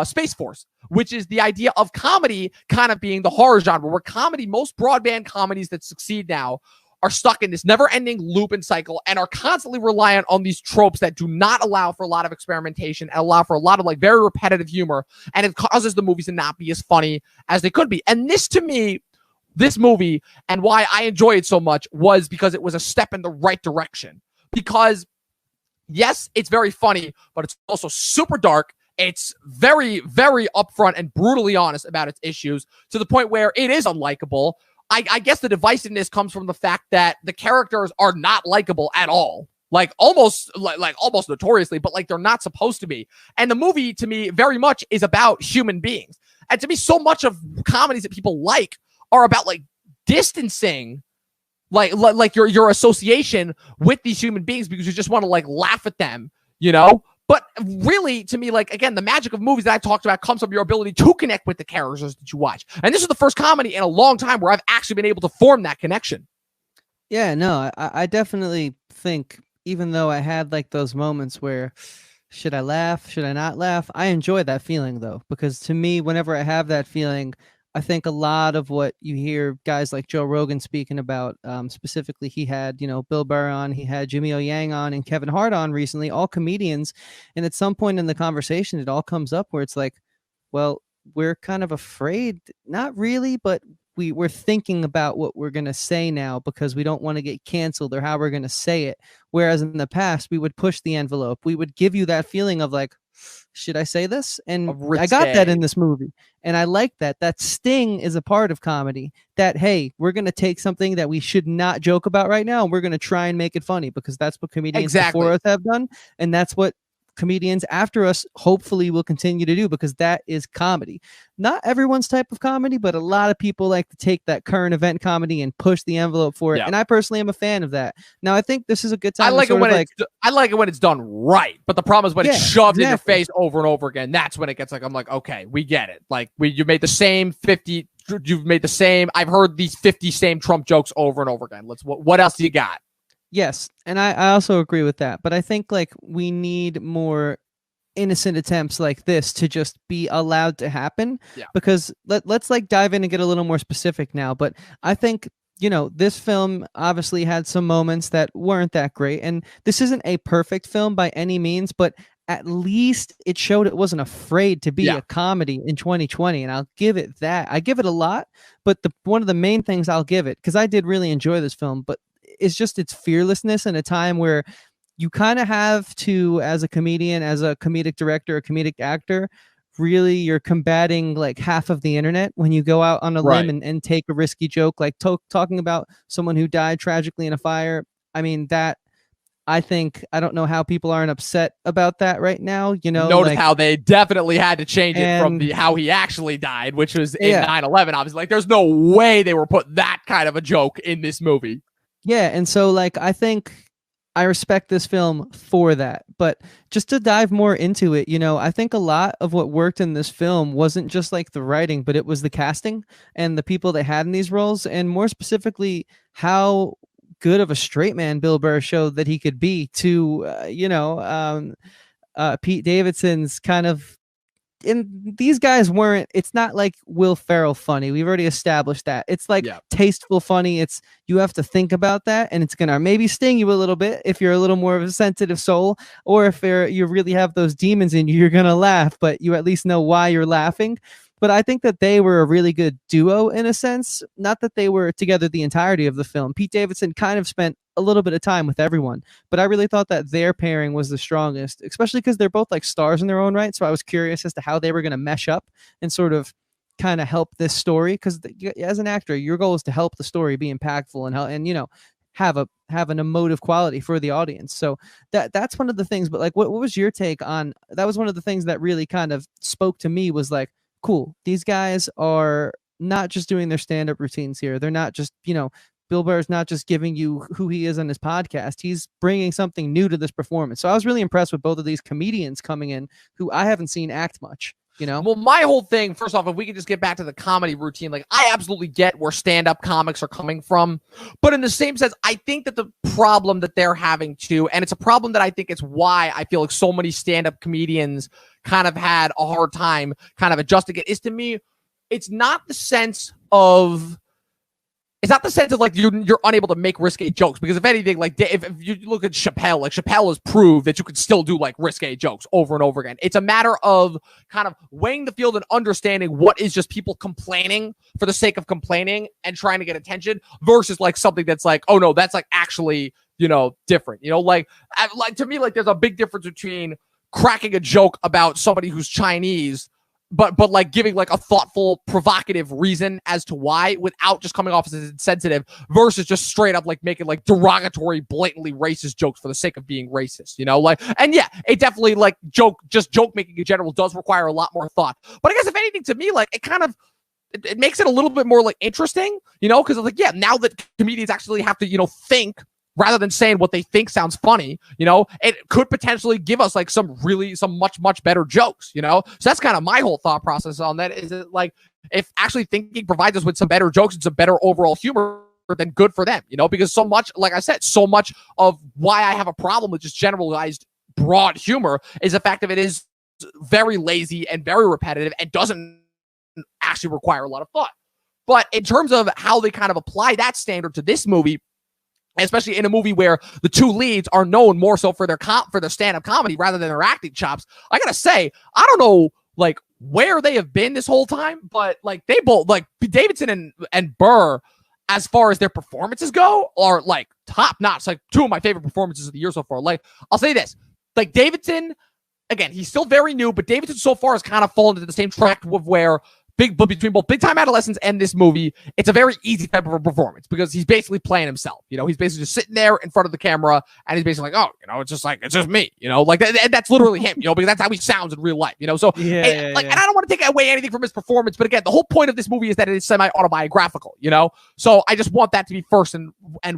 Space Force, which is the idea of comedy kind of being the horror genre, where comedy, most broadband comedies that succeed now are stuck in this never-ending loop and cycle and are constantly reliant on these tropes that do not allow for a lot of experimentation and allow for a lot of like very repetitive humor, and it causes the movies to not be as funny as they could be. And this, to me, this movie, and why I enjoy it so much, was because it was a step in the right direction. Because yes, it's very funny, but it's also super dark. It's very, very upfront and brutally honest about its issues, to the point where it is unlikable. I guess the divisiveness comes from the fact that the characters are not likable at all. Like almost notoriously, but like they're not supposed to be. And the movie, to me, very much is about human beings. And to me, so much of comedies that people like are about like distancing like your association with these human beings, because you just want to like laugh at them, you know? But really, to me, like, again, the magic of movies that I talked about comes from your ability to connect with the characters that you watch. And this is the first comedy in a long time where I've actually been able to form that connection. Yeah, no, I definitely think, even though I had like those moments where, should I laugh? Should I not laugh? I enjoy that feeling, though, because to me, whenever I have that feeling, I think a lot of what you hear guys like Joe Rogan speaking about, specifically, he had, Bill Burr on, he had Jimmy O Yang on, and Kevin Hart on recently, all comedians. And at some point in the conversation, it all comes up where it's like, well, we're kind of afraid, not really, but we're thinking about what we're going to say now because we don't want to get canceled or how we're going to say it. Whereas in the past, we would push the envelope. We would give you that feeling of like, should I say this? And I got that in this movie. And I like that. That sting is a part of comedy. That, hey, we're going to take something that we should not joke about right now, and we're going to try and make it funny, because that's what comedians before us have done. And that's what comedians after us hopefully will continue to do, because that is comedy. Not everyone's type of comedy, but a lot of people like to take that current event comedy and push the envelope for it. Yeah. And I personally am a fan of that. Now, I think this is a good time. I like it when it's done right, but the problem is when it's shoved in your face over and over again. That's when it gets like, I'm like, okay, we get it. Like you made the same 50. You've made the same. I've heard these 50 same Trump jokes over and over again. What else do you got? Yes, and I also agree with that. But I think like we need more innocent attempts like this to just be allowed to happen. Yeah. Because let's like dive in and get a little more specific now. But I think, this film obviously had some moments that weren't that great. And this isn't a perfect film by any means, but at least it showed it wasn't afraid to be a comedy in 2020. And I'll give it that. I give it a lot. But one of the main things I'll give it, because I did really enjoy this film, but it's just its fearlessness in a time where you kind of have to, as a comedian, as a comedic director, a comedic actor, really you're combating like half of the internet when you go out on a limb and take a risky joke, like talking about someone who died tragically in a fire. I mean, that I don't know how people aren't upset about that right now. Notice how they definitely had to change it from how he actually died, which was in 9/11. Obviously, like there's no way they were put that kind of a joke in this movie. Yeah, and so like I think I respect this film for that. But just to dive more into it, I think a lot of what worked in this film wasn't just like the writing, but it was the casting and the people they had in these roles, and more specifically how good of a straight man Bill Burr showed that he could be to Pete Davidson's kind of. And these guys weren't, it's not like Will Ferrell funny. We've already established that. It's like tasteful funny. You have to think about that, and it's going to maybe sting you a little bit if you're a little more of a sensitive soul, or if you really have those demons in you, you're going to laugh, but you at least know why you're laughing. But I think that they were a really good duo in a sense. Not that they were together the entirety of the film. Pete Davidson kind of spent a little bit of time with everyone, but I really thought that their pairing was the strongest, especially because they're both like stars in their own right. So I was curious as to how they were going to mesh up and sort of kind of help this story. Because as an actor, your goal is to help the story be impactful and have an emotive quality for the audience. So that's one of the things. But like, what was your take on that? Was one of the things that really kind of spoke to me was like, cool, these guys are not just doing their stand-up routines here. They're not just, Bill Burr is not just giving you who he is on his podcast. He's bringing something new to this performance. So I was really impressed with both of these comedians coming in who I haven't seen act much. You know? Well, my whole thing, first off, if we could just get back to the comedy routine, like I absolutely get where stand-up comics are coming from. But in the same sense, I think that the problem that they're having too, and it's a problem that I think it's why I feel like so many stand-up comedians kind of had a hard time kind of adjusting it, is to me, it's not the sense of like you're unable to make risque jokes, because if anything, like if you look at Chappelle, like Chappelle has proved that you can still do like risque jokes over and over again. It's a matter of kind of weighing the field and understanding what is just people complaining for the sake of complaining and trying to get attention versus like something that's like, oh no, that's like actually, different. Like to me, like there's a big difference between cracking a joke about somebody who's Chinese but like giving like a thoughtful, provocative reason as to why without just coming off as insensitive versus just straight up like making like derogatory, blatantly racist jokes for the sake of being racist, like, and yeah, it definitely like joke making in general does require a lot more thought. But I guess if anything, to me, like it kind of, it makes it a little bit more like interesting, because it's like, yeah, now that comedians actually have to, think rather than saying what they think sounds funny, it could potentially give us like some much better jokes, So that's kind of my whole thought process on that. Is it like, if actually thinking provides us with some better jokes and some better overall humor, then good for them, because so much, like I said, so much of why I have a problem with just generalized broad humor is the fact that it is very lazy and very repetitive and doesn't actually require a lot of thought. But in terms of how they kind of apply that standard to this movie, especially in a movie where the two leads are known more so for their stand-up comedy rather than their acting chops, I gotta say, I don't know like where they have been this whole time, but like they both, like Davidson and Burr, as far as their performances go, are like top notch. Like two of my favorite performances of the year so far. Like I'll say this, like Davidson, again, he's still very new, but Davidson so far has kind of fallen into the same track of where between both Big Time Adolescents and this movie, it's a very easy type of a performance because he's basically playing himself. He's basically just sitting there in front of the camera and he's basically like, oh, it's just me, like that, and that's literally him, because that's how he sounds in real life, So and I don't want to take away anything from his performance, but again, the whole point of this movie is that it is semi-autobiographical, So I just want that to be first and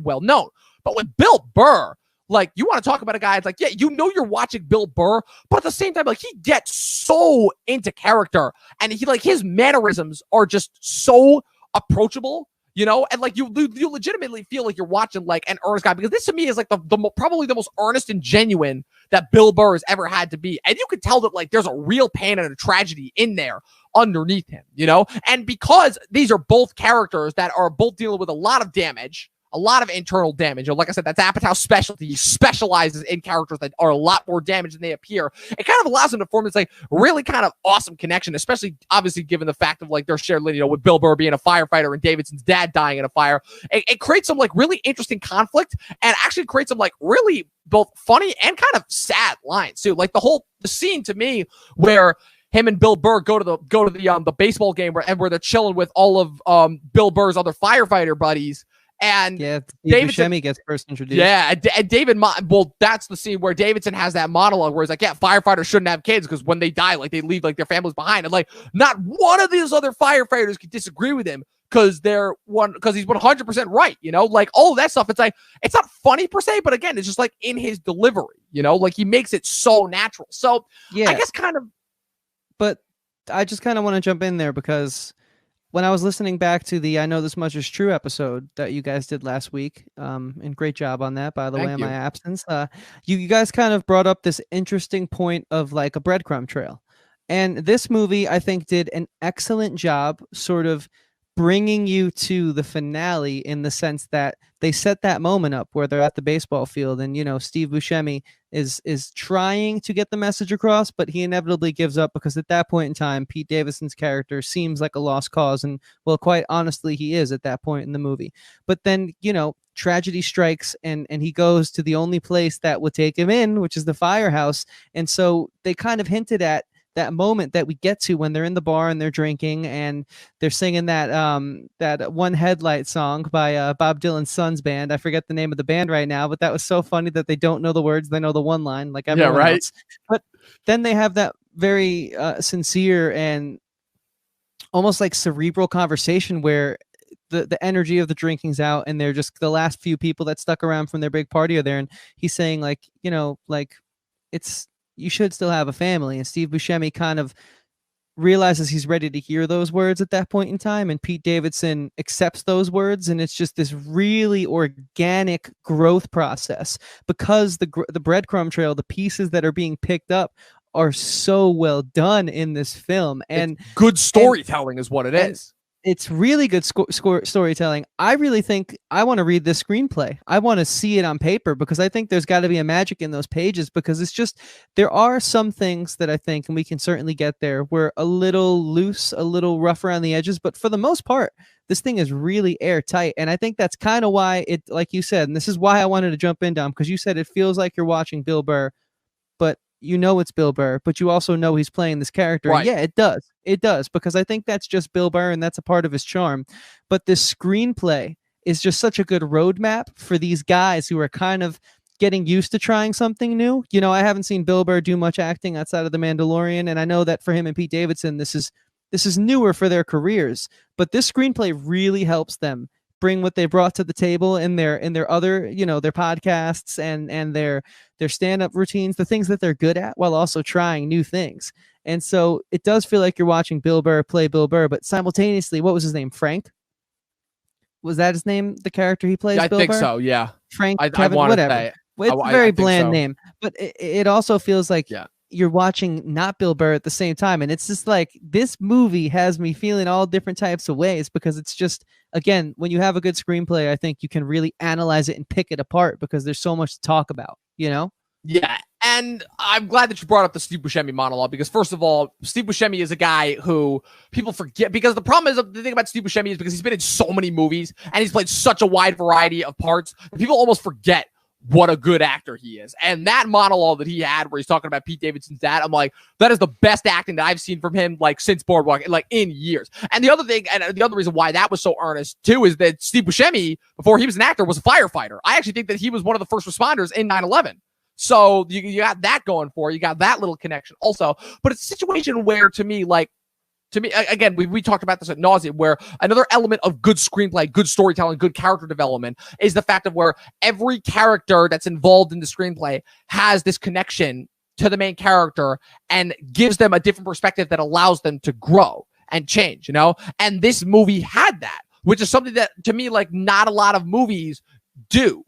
well known. But with Bill Burr, like, you want to talk about a guy, it's like, yeah, you're watching Bill Burr, but at the same time, like, he gets so into character, and he, like, his mannerisms are just so approachable, and like, you legitimately feel like you're watching, like, an earnest guy, because this, to me, is, like, probably the most earnest and genuine that Bill Burr has ever had to be, and you can tell that, like, there's a real pain and a tragedy in there underneath him, and because these are both characters that are both dealing with a lot of damage, a lot of internal damage. Like I said, that's Apatow's specialty. He specializes in characters that are a lot more damaged than they appear. It kind of allows him to form this like really kind of awesome connection, especially obviously given the fact of like their shared, with Bill Burr being a firefighter and Davidson's dad dying in a fire. It creates some like really interesting conflict and actually creates some like really both funny and kind of sad lines too. Like the scene to me where him and Bill Burr go to the baseball game where they're chilling with all of Bill Burr's other firefighter buddies. And David Buscemi gets first introduced. Yeah, and David, well, that's the scene where Davidson has that monologue where he's like, yeah, firefighters shouldn't have kids because when they die, like, they leave, like, their families behind. And, like, not one of these other firefighters can disagree with him because he's 100% right, Like, all of that stuff, it's like, it's not funny per se, but again, it's just, like, in his delivery, Like, he makes it so natural. So, yeah, I guess kind of. But I just kind of want to jump in there because when I was listening back to the I Know This Much Is True episode that you guys did last week, and great job on that, by the way, in my absence, you guys kind of brought up this interesting point of like a breadcrumb trail. And this movie, I think, did an excellent job sort of bringing you to the finale in the sense that they set that moment up where they're at the baseball field and, Steve Buscemi is trying to get the message across, but he inevitably gives up because at that point in time, Pete Davidson's character seems like a lost cause. And, well, quite honestly, he is at that point in the movie. But then, tragedy strikes and he goes to the only place that would take him in, which is the firehouse. And so they kind of hinted at that moment that we get to when they're in the bar and they're drinking and they're singing that One Headlight song by Bob Dylan's son's band. I forget the name of the band right now, but that was so funny that they don't know the words. They know the one line like everyone else. But then they have that very sincere and almost like cerebral conversation where the energy of the drinking's out and they're just the last few people that stuck around from their big party are there. And he's saying like, like you should still have a family. And Steve Buscemi kind of realizes he's ready to hear those words at that point in time, and Pete Davidson accepts those words, and it's just this really organic growth process because the breadcrumb trail, the pieces that are being picked up are so well done in this film, and it's good storytelling is what it is. It's really good storytelling. I really think I want to read this screenplay. I want to see it on paper because I think there's got to be a magic in those pages, because it's just, there are some things that I think, and we can certainly get there, we're a little loose, a little rough around the edges, but for the most part, this thing is really airtight. And I think that's kind of why it, like you said, and this is why I wanted to jump in, Dom, because you said it feels like you're watching Bill Burr, but you know it's Bill Burr, but you also know he's playing this character. Right. Yeah, it does. It does, because I think that's just Bill Burr, and that's a part of his charm. But this screenplay is just such a good roadmap for these guys who are kind of getting used to trying something new. You know, I haven't seen Bill Burr do much acting outside of The Mandalorian, and I know that for him and Pete Davidson, this is newer for their careers. But this screenplay really helps them bring what they brought to the table in their other, you know, their podcasts and their stand-up routines, the things that they're good at, while also trying new things. And so it does feel like you're watching Bill Burr play Bill Burr, but simultaneously, what was his name? Frank? Was that his name? The character he plays? Yeah, I Bill think Burr? so. Yeah, Frank, I Kevin, want whatever. to say It's a very bland name, but it also feels like you're watching not Bill Burr at the same time. And it's just like, this movie has me feeling all different types of ways, because it's just, again, when you have a good screenplay, I think you can really analyze it and pick it apart, because there's so much to talk about, you know? Yeah, and I'm glad that you brought up the Steve Buscemi monologue, because first of all, Steve Buscemi is a guy who people forget, because the problem is, the thing about Steve Buscemi is because he's been in so many movies and he's played such a wide variety of parts, people almost forget what a good actor he is. And that monologue that he had where he's talking about Pete Davidson's dad, I'm like, that is the best acting that I've seen from him, like, since Boardwalk, like, in years. And the other thing, and the other reason why that was so earnest too, is that Steve Buscemi, before he was an actor, was a firefighter. I actually think that he was one of the first responders in 9/11. So you got that going for you. You got that little connection also. But it's a situation where, to me, again, we talked about this ad nauseum, where another element of good screenplay, good storytelling, good character development is the fact of where every character that's involved in the screenplay has this connection to the main character and gives them a different perspective that allows them to grow and change, you know? And this movie had that, which is something that, to me, like, not a lot of movies do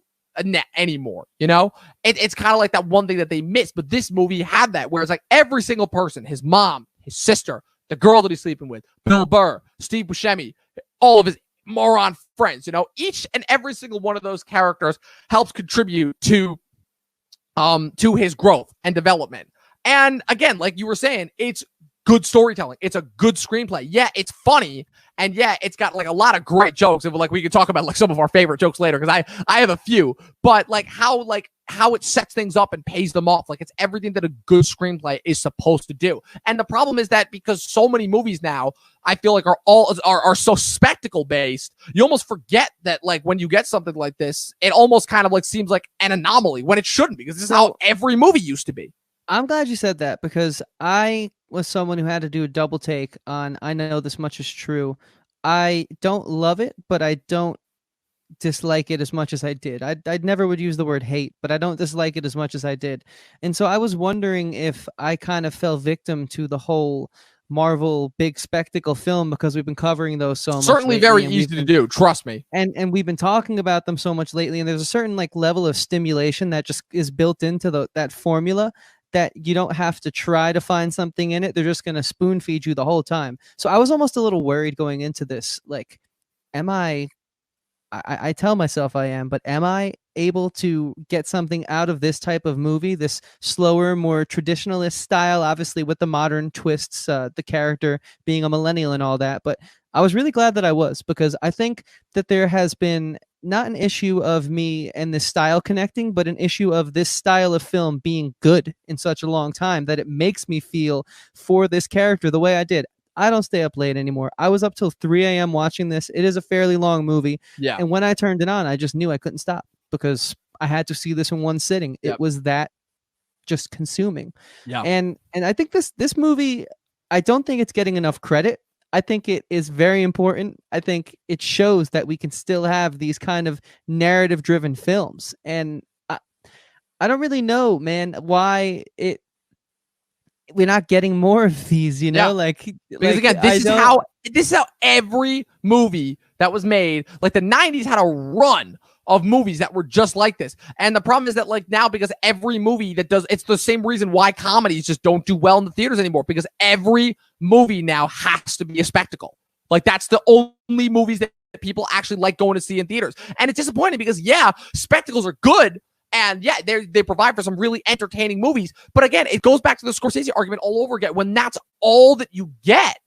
anymore, you know? It's kind of like that one thing that they missed, but this movie had that, where it's like every single person, his mom, his sister, the girl that he's sleeping with, Bill Burr, Steve Buscemi, all of his moron friends, you know, each and every single one of those characters helps contribute to his growth and development. And again, like you were saying, it's good storytelling. It's a good screenplay. Yeah, it's funny. And yeah, it's got like a lot of great jokes. And like, we could talk about like some of our favorite jokes later, because I have a few. But like how it sets things up and pays them off. Like, it's everything that a good screenplay is supposed to do. And the problem is that because so many movies now, I feel like are so spectacle based, you almost forget that, like, when you get something like this, it almost kind of like seems like an anomaly when it shouldn't be, because this is how every movie used to be. I'm glad you said that, because I was someone who had to do a double take on I Know This Much Is True. I don't love it, but I don't dislike it as much as I did. I never would use the word hate, but I don't dislike it as much as I did. And so I was wondering if I kind of fell victim to the whole Marvel big spectacle film, because we've been covering those so much. Certainly very easy to do, trust me. And we've been talking about them so much lately, and there's a certain like level of stimulation that just is built into that formula, that you don't have to try to find something in it. They're just going to spoon feed you the whole time. So I was almost a little worried going into this. Like, I tell myself I am, but am I able to get something out of this type of movie, this slower, more traditionalist style, obviously with the modern twists, the character being a millennial and all that. But I was really glad that I was, because I think that there has been not an issue of me and this style connecting, but an issue of this style of film being good in such a long time that it makes me feel for this character the way I did. I don't stay up late anymore. I was up till 3 a.m. watching this. It is a fairly long movie. Yeah. And when I turned it on, I just knew I couldn't stop, because I had to see this in one sitting. Yep. It was that just consuming. Yeah. And I think this movie, I don't think it's getting enough credit. I think it is very important. I think it shows that we can still have these kind of narrative-driven films. And I don't really know, man, why we're not getting more of these, you know, because again, this is how every movie that was made, like the 90s had a run of movies that were just like this. And the problem is that like now, because every movie that does, it's the same reason why comedies just don't do well in the theaters anymore, because every movie now has to be a spectacle. Like that's the only movies that people actually like going to see in theaters. And it's disappointing because spectacles are good. And they provide for some really entertaining movies. But again, it goes back to the Scorsese argument all over again. When that's all that you get,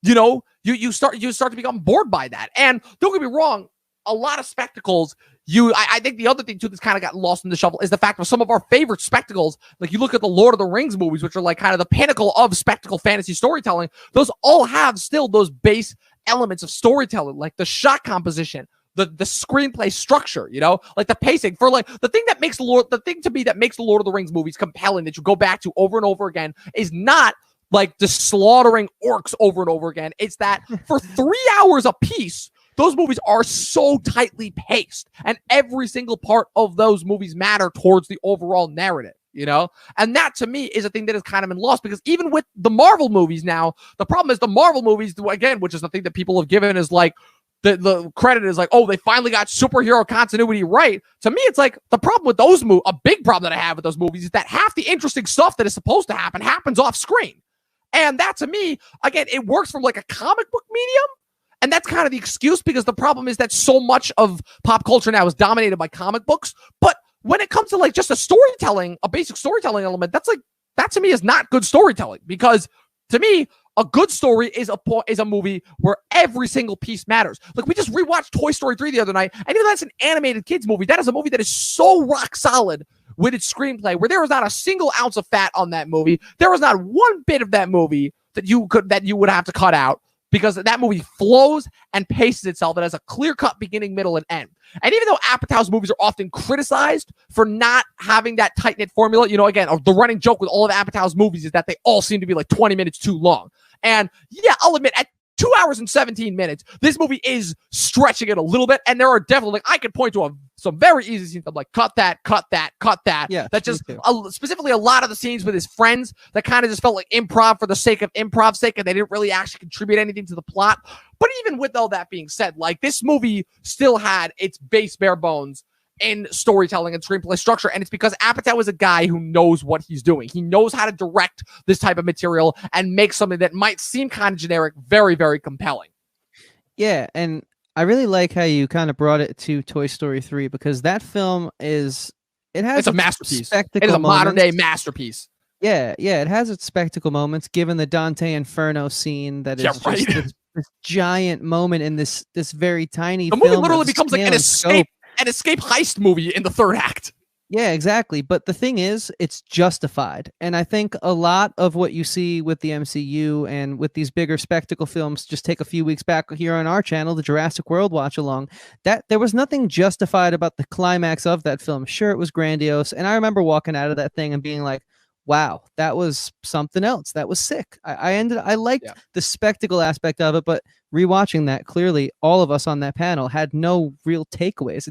you know, you start to become bored by that. And don't get me wrong, a lot of spectacles, I think the other thing too that's kind of got lost in the shuffle is the fact that some of our favorite spectacles, like you look at the Lord of the Rings movies, which are like kind of the pinnacle of spectacle fantasy storytelling, those all have still those base elements of storytelling, like the shot composition, the screenplay structure, you know, like the pacing for like the thing that makes the Lord of the Rings movies compelling that you go back to over and over again is not like the slaughtering orcs over and over again. It's that for 3 hours a piece, those movies are so tightly paced and every single part of those movies matter towards the overall narrative, you know? And that to me is a thing that has kind of been lost because even with the Marvel movies now, the problem is the Marvel movies, again, which is the thing that people have given is like, the credit is like, oh, they finally got superhero continuity right. To me, it's like the problem with those movies, a big problem that I have with those movies is that half the interesting stuff that is supposed to happen happens off screen. And that to me, again, it works from like a comic book medium. And that's kind of the excuse because the problem is that so much of pop culture now is dominated by comic books. But when it comes to like just a basic storytelling element, that to me is not good storytelling because to me, a good story is a movie where every single piece matters. Like we just rewatched Toy Story 3 the other night, and even though that's an animated kids movie, that is a movie that is so rock solid with its screenplay, where there was not a single ounce of fat on that movie. There was not one bit of that movie that you would have to cut out because that movie flows and paces itself. It has a clear-cut beginning, middle, and end. And even though Apatow's movies are often criticized for not having that tight-knit formula, you know, again, the running joke with all of Apatow's movies is that they all seem to be like 20 minutes too long. And I'll admit, at 2 hours and 17 minutes, this movie is stretching it a little bit. And there are definitely, like, I could point to some very easy scenes. I'm like, cut that. Yeah. That just, specifically a lot of the scenes with his friends that kind of just felt like improv for the sake of improv's sake, and they didn't really actually contribute anything to the plot. But even with all that being said, like, this movie still had its base bare bones in storytelling and screenplay structure, and it's because Apatow is a guy who knows what he's doing. He knows how to direct this type of material and make something that might seem kind of generic very, very compelling. Yeah, and I really like how you kind of brought it to Toy Story 3 because that film it's a masterpiece. It is a modern day masterpiece. Yeah, it has its spectacle moments, given the Dante Inferno scene that is just this giant moment in this very tiny film. The movie literally becomes like an escape heist movie in the third act. Yeah, exactly. But the thing is, it's justified. And I think a lot of what you see with the MCU and with these bigger spectacle films, just take a few weeks back here on our channel, the Jurassic World watch along, that there was nothing justified about the climax of that film. Sure, it was grandiose. And I remember walking out of that thing and being like, wow, that was something else. That was sick. I liked the spectacle aspect of it, but rewatching that, clearly all of us on that panel had no real takeaways.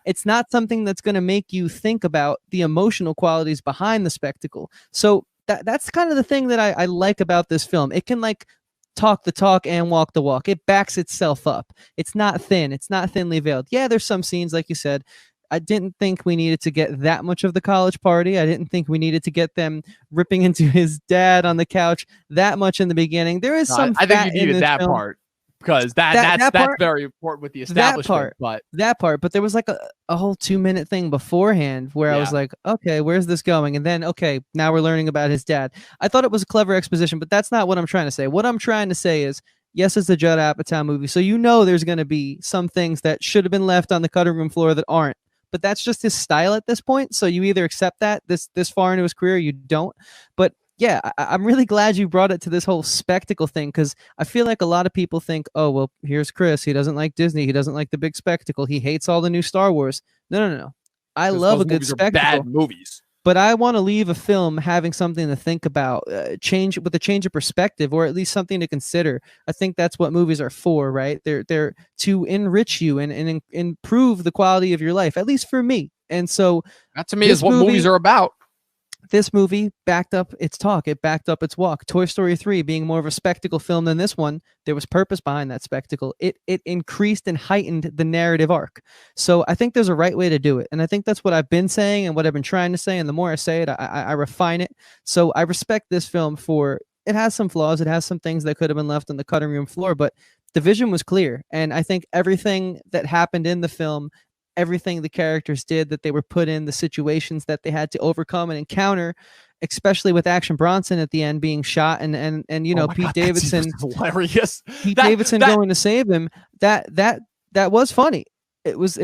It's not something that's going to make you think about the emotional qualities behind the spectacle. So that's kind of the thing that I like about this film. It can like talk the talk and walk the walk. It backs itself up. It's not thin. It's not thinly veiled. Yeah, there's some scenes, like you said, I didn't think we needed to get that much of the college party. I didn't think we needed to get them ripping into his dad on the couch that much in the beginning. There is some. I think you needed that part because that's very important with the establishment. That part, but there was like a whole 2-minute thing beforehand where I was like, okay, where's this going? And then, okay, now we're learning about his dad. I thought it was a clever exposition, but that's not what I'm trying to say. What I'm trying to say is, yes, it's a Judd Apatow movie, so you know there's going to be some things that should have been left on the cutting room floor that aren't. But that's just his style at this point. So you either accept that this far into his career, or you don't. But yeah, I'm really glad you brought it to this whole spectacle thing, because I feel like a lot of people think, oh, well, here's Chris. He doesn't like Disney. He doesn't like the big spectacle. He hates all the new Star Wars. No. I love a good spectacle. Bad movies. But I want to leave a film having something to think about, change with a change of perspective, or at least something to consider. I think that's what movies are for, right? They're to enrich you and improve the quality of your life, at least for me. And so that to me is what movies are about. this movie backed up its talk. It backed up its walk. Toy Story 3 being more of a spectacle film than this one, there was purpose behind that spectacle. It increased and heightened the narrative arc. So I think there's a right way to do it. And I think that's what I've been saying and what I've been trying to say. And the more I say it, I refine it. So I respect this film for, it has some flaws. It has some things that could have been left on the cutting room floor, but the vision was clear. And I think everything that happened in the film, everything the characters did, that they were put in, the situations that they had to overcome and encounter, especially with Action Bronson at the end being shot and you know, Pete Davidson, hilarious. Davidson going to save him. That was funny. That was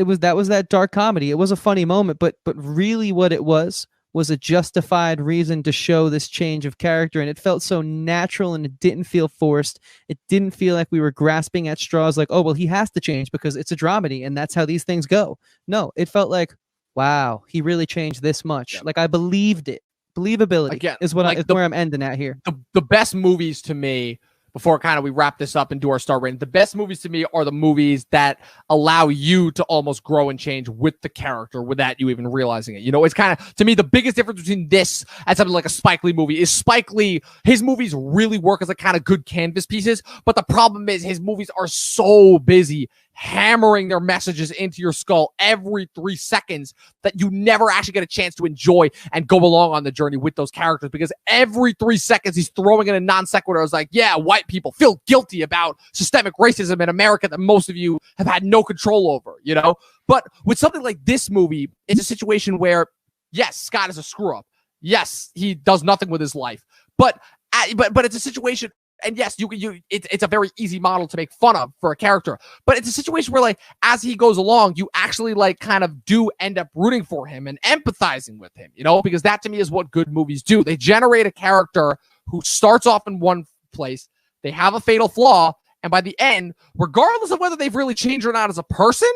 that dark comedy. It was a funny moment, but really what it was a justified reason to show this change of character. And it felt so natural and it didn't feel forced. It didn't feel like we were grasping at straws like, oh, well, he has to change because it's a dramedy and that's how these things go. No, it felt like, wow, he really changed this much. Yeah. Like I believed it. Believability again, is what is where I'm ending at here. The best movies to me, before kind of we wrap this up and do our star rating, the best movies to me are the movies that allow you to almost grow and change with the character without you even realizing it. You know, it's kind of, to me, the biggest difference between this and something like a Spike Lee movie is Spike Lee, his movies really work as a kind of good canvas pieces, but the problem is his movies are so busy hammering their messages into your skull every 3 seconds that you never actually get a chance to enjoy and go along on the journey with those characters, because every 3 seconds he's throwing in a non sequitur. I was like, yeah, white people feel guilty about systemic racism in America that most of you have had no control over, you know? But with something like this movie, it's a situation where, yes, Scott is a screw up. Yes, he does nothing with his life, but it's a situation. And yes, it's a very easy model to make fun of for a character, but it's a situation where, like, as he goes along, you actually like kind of do end up rooting for him and empathizing with him, you know, because that to me is what good movies do. They generate a character who starts off in one place, they have a fatal flaw, and by the end, regardless of whether they've really changed or not as a person,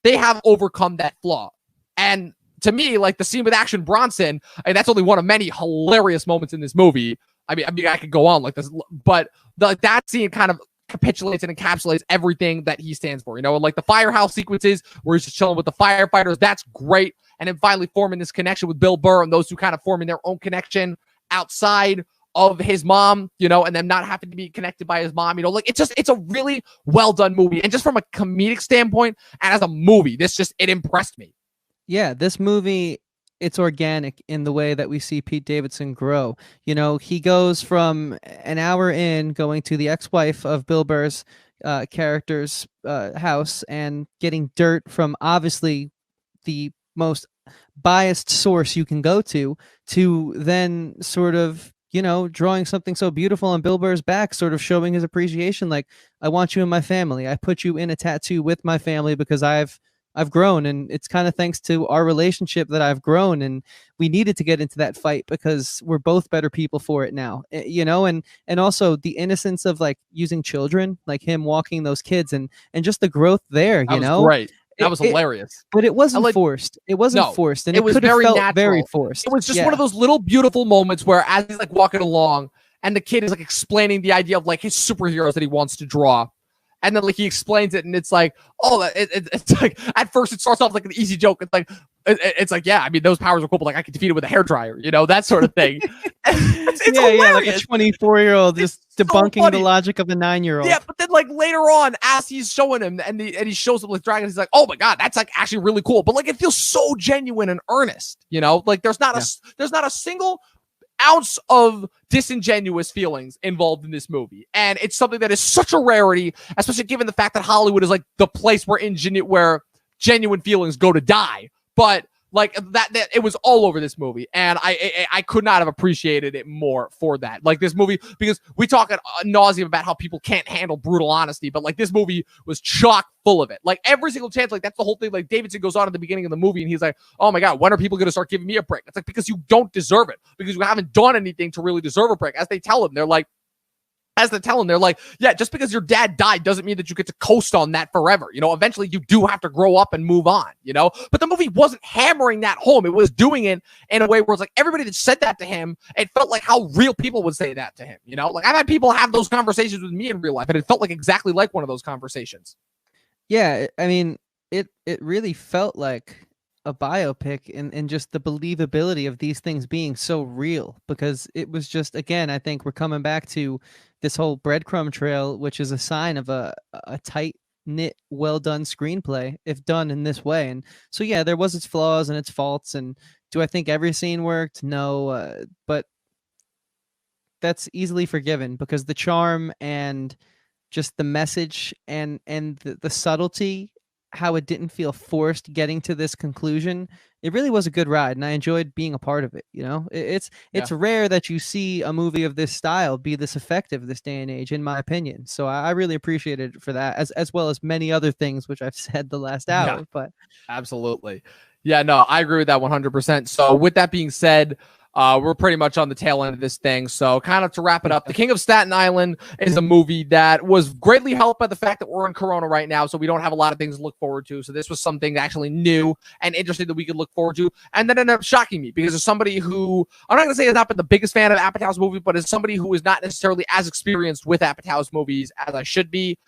they have overcome that flaw. And to me, like the scene with Action Bronson, I mean, that's only one of many hilarious moments in this movie. I mean, I could go on like this, but that scene kind of capitulates and encapsulates everything that he stands for, you know, and like the firehouse sequences where he's just chilling with the firefighters, that's great. And then finally forming this connection with Bill Burr and those two kind of forming their own connection outside of his mom, you know, and them not having to be connected by his mom, you know, like it's a really well done movie. And just from a comedic standpoint and as a movie, it impressed me. Yeah, this movie, it's organic in the way that we see Pete Davidson grow. You know, he goes from an hour in going to the ex-wife of Bill Burr's character's house and getting dirt from obviously the most biased source you can go to then sort of, you know, drawing something so beautiful on Bill Burr's back, sort of showing his appreciation. Like, I want you in my family. I put you in a tattoo with my family because I've grown, and it's kind of thanks to our relationship that I've grown, and we needed to get into that fight because we're both better people for it now, you know, and also the innocence of like using children, like him walking those kids and just the growth there, you know. Great. That was hilarious. But it wasn't forced. It wasn't forced, and it was very natural. Very forced. It was just one of those little beautiful moments where as he's like walking along and the kid is like explaining the idea of like his superheroes that he wants to draw. And then like he explains it, and it's like, oh, it's like at first it starts off like an easy joke. It's like, yeah, I mean those powers are cool, but like I could defeat it with a hairdryer, you know, that sort of thing. it's yeah, like a 24-year-old just debunking the logic of a 9-year-old. Yeah, but then like later on, as he's showing him, and he shows up with dragons, he's like, oh my god, that's like actually really cool. But like it feels so genuine and earnest, you know, like there's not a single ounce of disingenuous feelings involved in this movie, and it's something that is such a rarity, especially given the fact that Hollywood is like the place where genuine feelings go to die. But like that it was all over this movie, and I could not have appreciated it more for that. Like this movie, because we talk ad nauseum about how people can't handle brutal honesty, but like this movie was chock full of it. Like every single chance, like that's the whole thing. Like Davidson goes on at the beginning of the movie and he's like, oh my god, when are people going to start giving me a break? It's like, because you don't deserve it, because you haven't done anything to really deserve a break. As they tell him, they're like, yeah, just because your dad died doesn't mean that you get to coast on that forever. You know, eventually you do have to grow up and move on, you know? But the movie wasn't hammering that home. It was doing it in a way where it's like everybody that said that to him, it felt like how real people would say that to him, you know? Like I've had people have those conversations with me in real life, and it felt like exactly like one of those conversations. Yeah, I mean, it really felt like a biopic and just the believability of these things being so real, because it was just, again, I think we're coming back to this whole breadcrumb trail, which is a sign of a tight knit, well done screenplay if done in this way. And so, yeah, there was its flaws and its faults. And do I think every scene worked? No, but that's easily forgiven because the charm and just the message and the subtlety, how it didn't feel forced getting to this conclusion, it really was a good ride, and I enjoyed being a part of it. You know, it's rare that you see a movie of this style be this effective this day and age, in my opinion. So I really appreciated it for that, as well as many other things which I've said the last hour. Yeah, but absolutely, yeah, no, I agree with that 100%. So with that being said, we're pretty much on the tail end of this thing. So kind of to wrap it up, The King of Staten Island is a movie that was greatly helped by the fact that we're in Corona right now. So we don't have a lot of things to look forward to. So this was something actually new and interesting that we could look forward to. And then it ended up shocking me because as somebody who, I'm not going to say has not been the biggest fan of Apatow's movie, but as somebody who is not necessarily as experienced with Apatow's movies as I should be,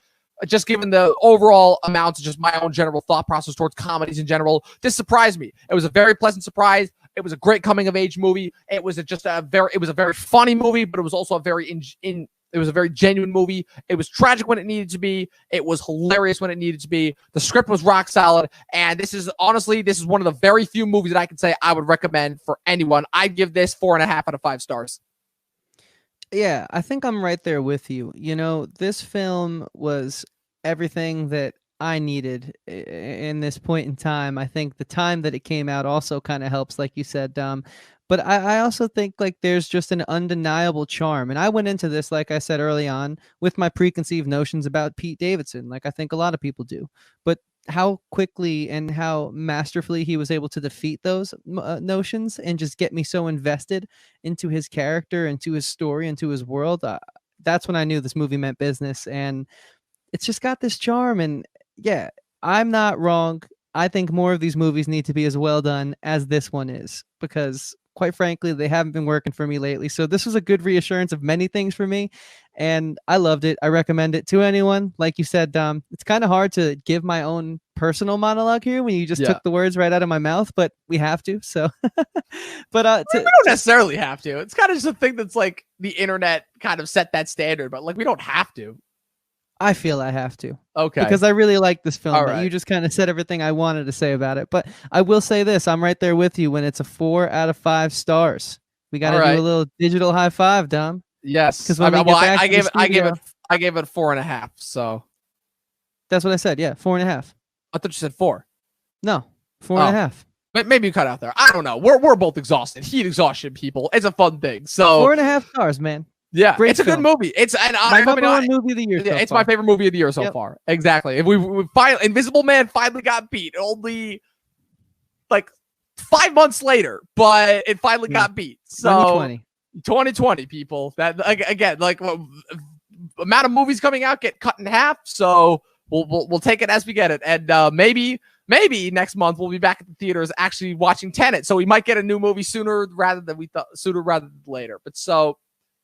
just given the overall amounts of just my own general thought process towards comedies in general, this surprised me. It was a very pleasant surprise. It was a great coming of age movie. It was a very funny movie, but it was also a very it was a very genuine movie. It was tragic when it needed to be. It was hilarious when it needed to be. The script was rock solid. And this is one of the very few movies that I can say I would recommend for anyone. I'd give this 4.5 out of 5 stars. Yeah, I think I'm right there with you. You know, this film was everything that I needed in this point in time. I think the time that it came out also kind of helps, like you said, but I also think like there's just an undeniable charm. And I went into this, like I said early on, with my preconceived notions about Pete Davidson, like I think a lot of people do. But how quickly and how masterfully he was able to defeat those notions and just get me so invested into his character, into his story, into his world. That's when I knew this movie meant business. And it's just got this charm. And yeah, I'm not wrong. I think more of these movies need to be as well done as this one is, because quite frankly, they haven't been working for me lately. So this was a good reassurance of many things for me, and I loved it. I recommend it to anyone. Like you said, it's kind of hard to give my own personal monologue here when you just took the words right out of my mouth, but we have to. So, but we don't necessarily have to. It's kind of just a thing that's like the internet kind of set that standard, but like we don't have to. I feel I have to. Okay. Because I really like this film. All but right. You just kind of said everything I wanted to say about it. But I will say this. I'm right there with you when it's a 4 out of 5 stars. We got to do a little digital high five, Dom. Yes. Because I gave it 4.5. So that's what I said. Yeah. 4.5. I thought you said 4. No, 4.5. Maybe you cut out there. I don't know. We're both exhausted. Heat exhaustion, people. It's a fun thing. So 4.5 stars, man. Yeah, great it's film. a good movie. It's my number one movie of the year. It's my favorite movie of the year so far. Exactly. If we finally, Invisible Man finally got beat. Only like 5 months later, but it finally got beat. So 2020 people. That again, like amount of movies coming out get cut in half. So we'll take it as we get it, and maybe next month we'll be back at the theaters actually watching Tenet. So we might get a new movie sooner rather than later. But so.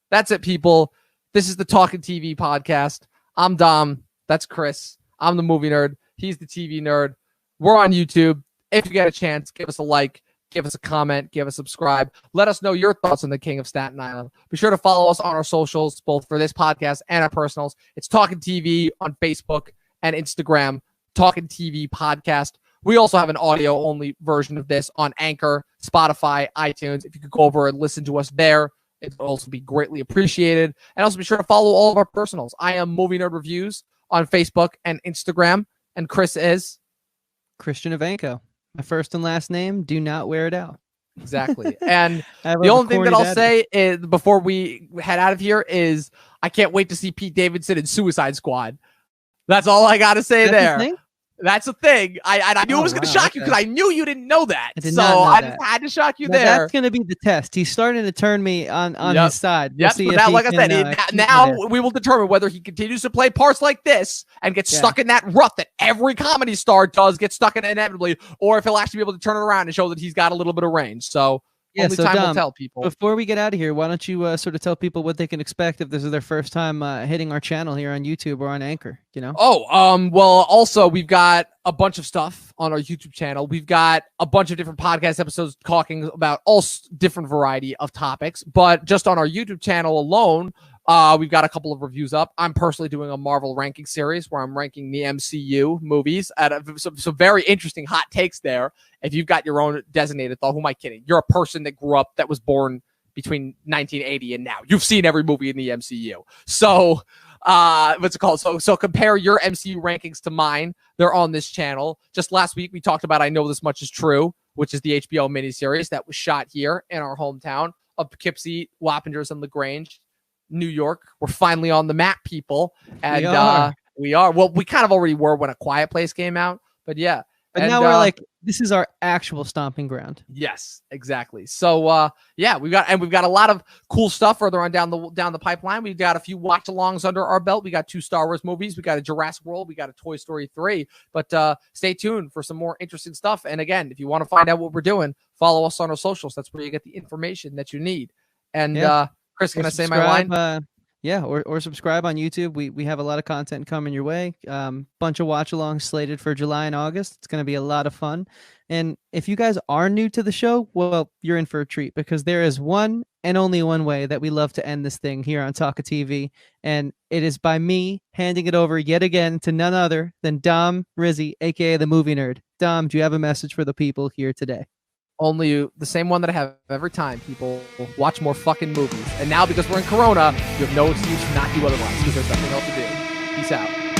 That's it, people. This is the Talking TV podcast. I'm Dom. That's Chris. I'm the movie nerd. He's the TV nerd. We're on YouTube. If you get a chance, give us a like, give us a comment, give us a subscribe. Let us know your thoughts on the King of Staten Island. Be sure to follow us on our socials, both for this podcast and our personals. It's Talking TV on Facebook and Instagram, Talking TV Podcast. We also have an audio-only version of this on Anchor, Spotify, iTunes. If you could go over and listen to us there, it would also be greatly appreciated. And also be sure to follow all of our personals. I am Movie Nerd Reviews on Facebook and Instagram. And Chris is? Christian Ivanko. My first and last name. Do not wear it out. Exactly. And the only thing that I'll say is, before we head out of here is I can't wait to see Pete Davidson in Suicide Squad. That's all I got to say there. That's a thing. I knew it was going to shock you because I knew you didn't know that. I just had to shock you there. That's going to be the test. He's starting to turn me on his side. Yes, but now, like I said, now we will determine whether he continues to play parts like this and get stuck in that rut that every comedy star does get stuck in inevitably, or if he'll actually be able to turn it around and show that he's got a little bit of range. So Yeah, Only so time will Dom, tell, people. before we get out of here, why don't you sort of tell people what they can expect if this is their first time hitting our channel here on YouTube or on Anchor, you know? Well, also, we've got a bunch of stuff on our YouTube channel. We've got a bunch of different podcast episodes talking about all different variety of topics. But just on our YouTube channel alone, we've got a couple of reviews up. I'm personally doing a Marvel ranking series where I'm ranking the MCU movies at some very interesting hot takes there. If you've got your own designated thought, who am I kidding? You're a person that grew up, that was born between 1980 and now. You've seen every movie in the MCU. So, what's it called? So compare your MCU rankings to mine. They're on this channel. Just last week, we talked about I Know This Much Is True, which is the HBO miniseries that was shot here in our hometown of Poughkeepsie, Wappingers, and LaGrange, New York. We're finally on the map, people. And we are. Well, we kind of already were when A Quiet Place came out, but yeah. But now we're like, this is our actual stomping ground. Yes, exactly. So yeah, we've got a lot of cool stuff further on down the pipeline. We've got a few watch-alongs under our belt. We got 2 Star Wars movies. We got a Jurassic World. We got a Toy Story 3. But stay tuned for some more interesting stuff. And again, if you want to find out what we're doing, follow us on our socials. That's where you get the information that you need. And Chris, can I say my line? Yeah, or subscribe on YouTube. We have a lot of content coming your way. Bunch of watch-alongs slated for July and August. It's going to be a lot of fun. And if you guys are new to the show, well, you're in for a treat, because there is one and only one way that we love to end this thing here on Talka TV, and it is by me handing it over yet again to none other than Dom Rizzi, aka the Movie Nerd. Dom, do you have a message for the people here today? Only the same one that I have every time. People watch more fucking movies. And now, because we're in Corona, you have no excuse to not do otherwise, because there's nothing else to do. Peace out.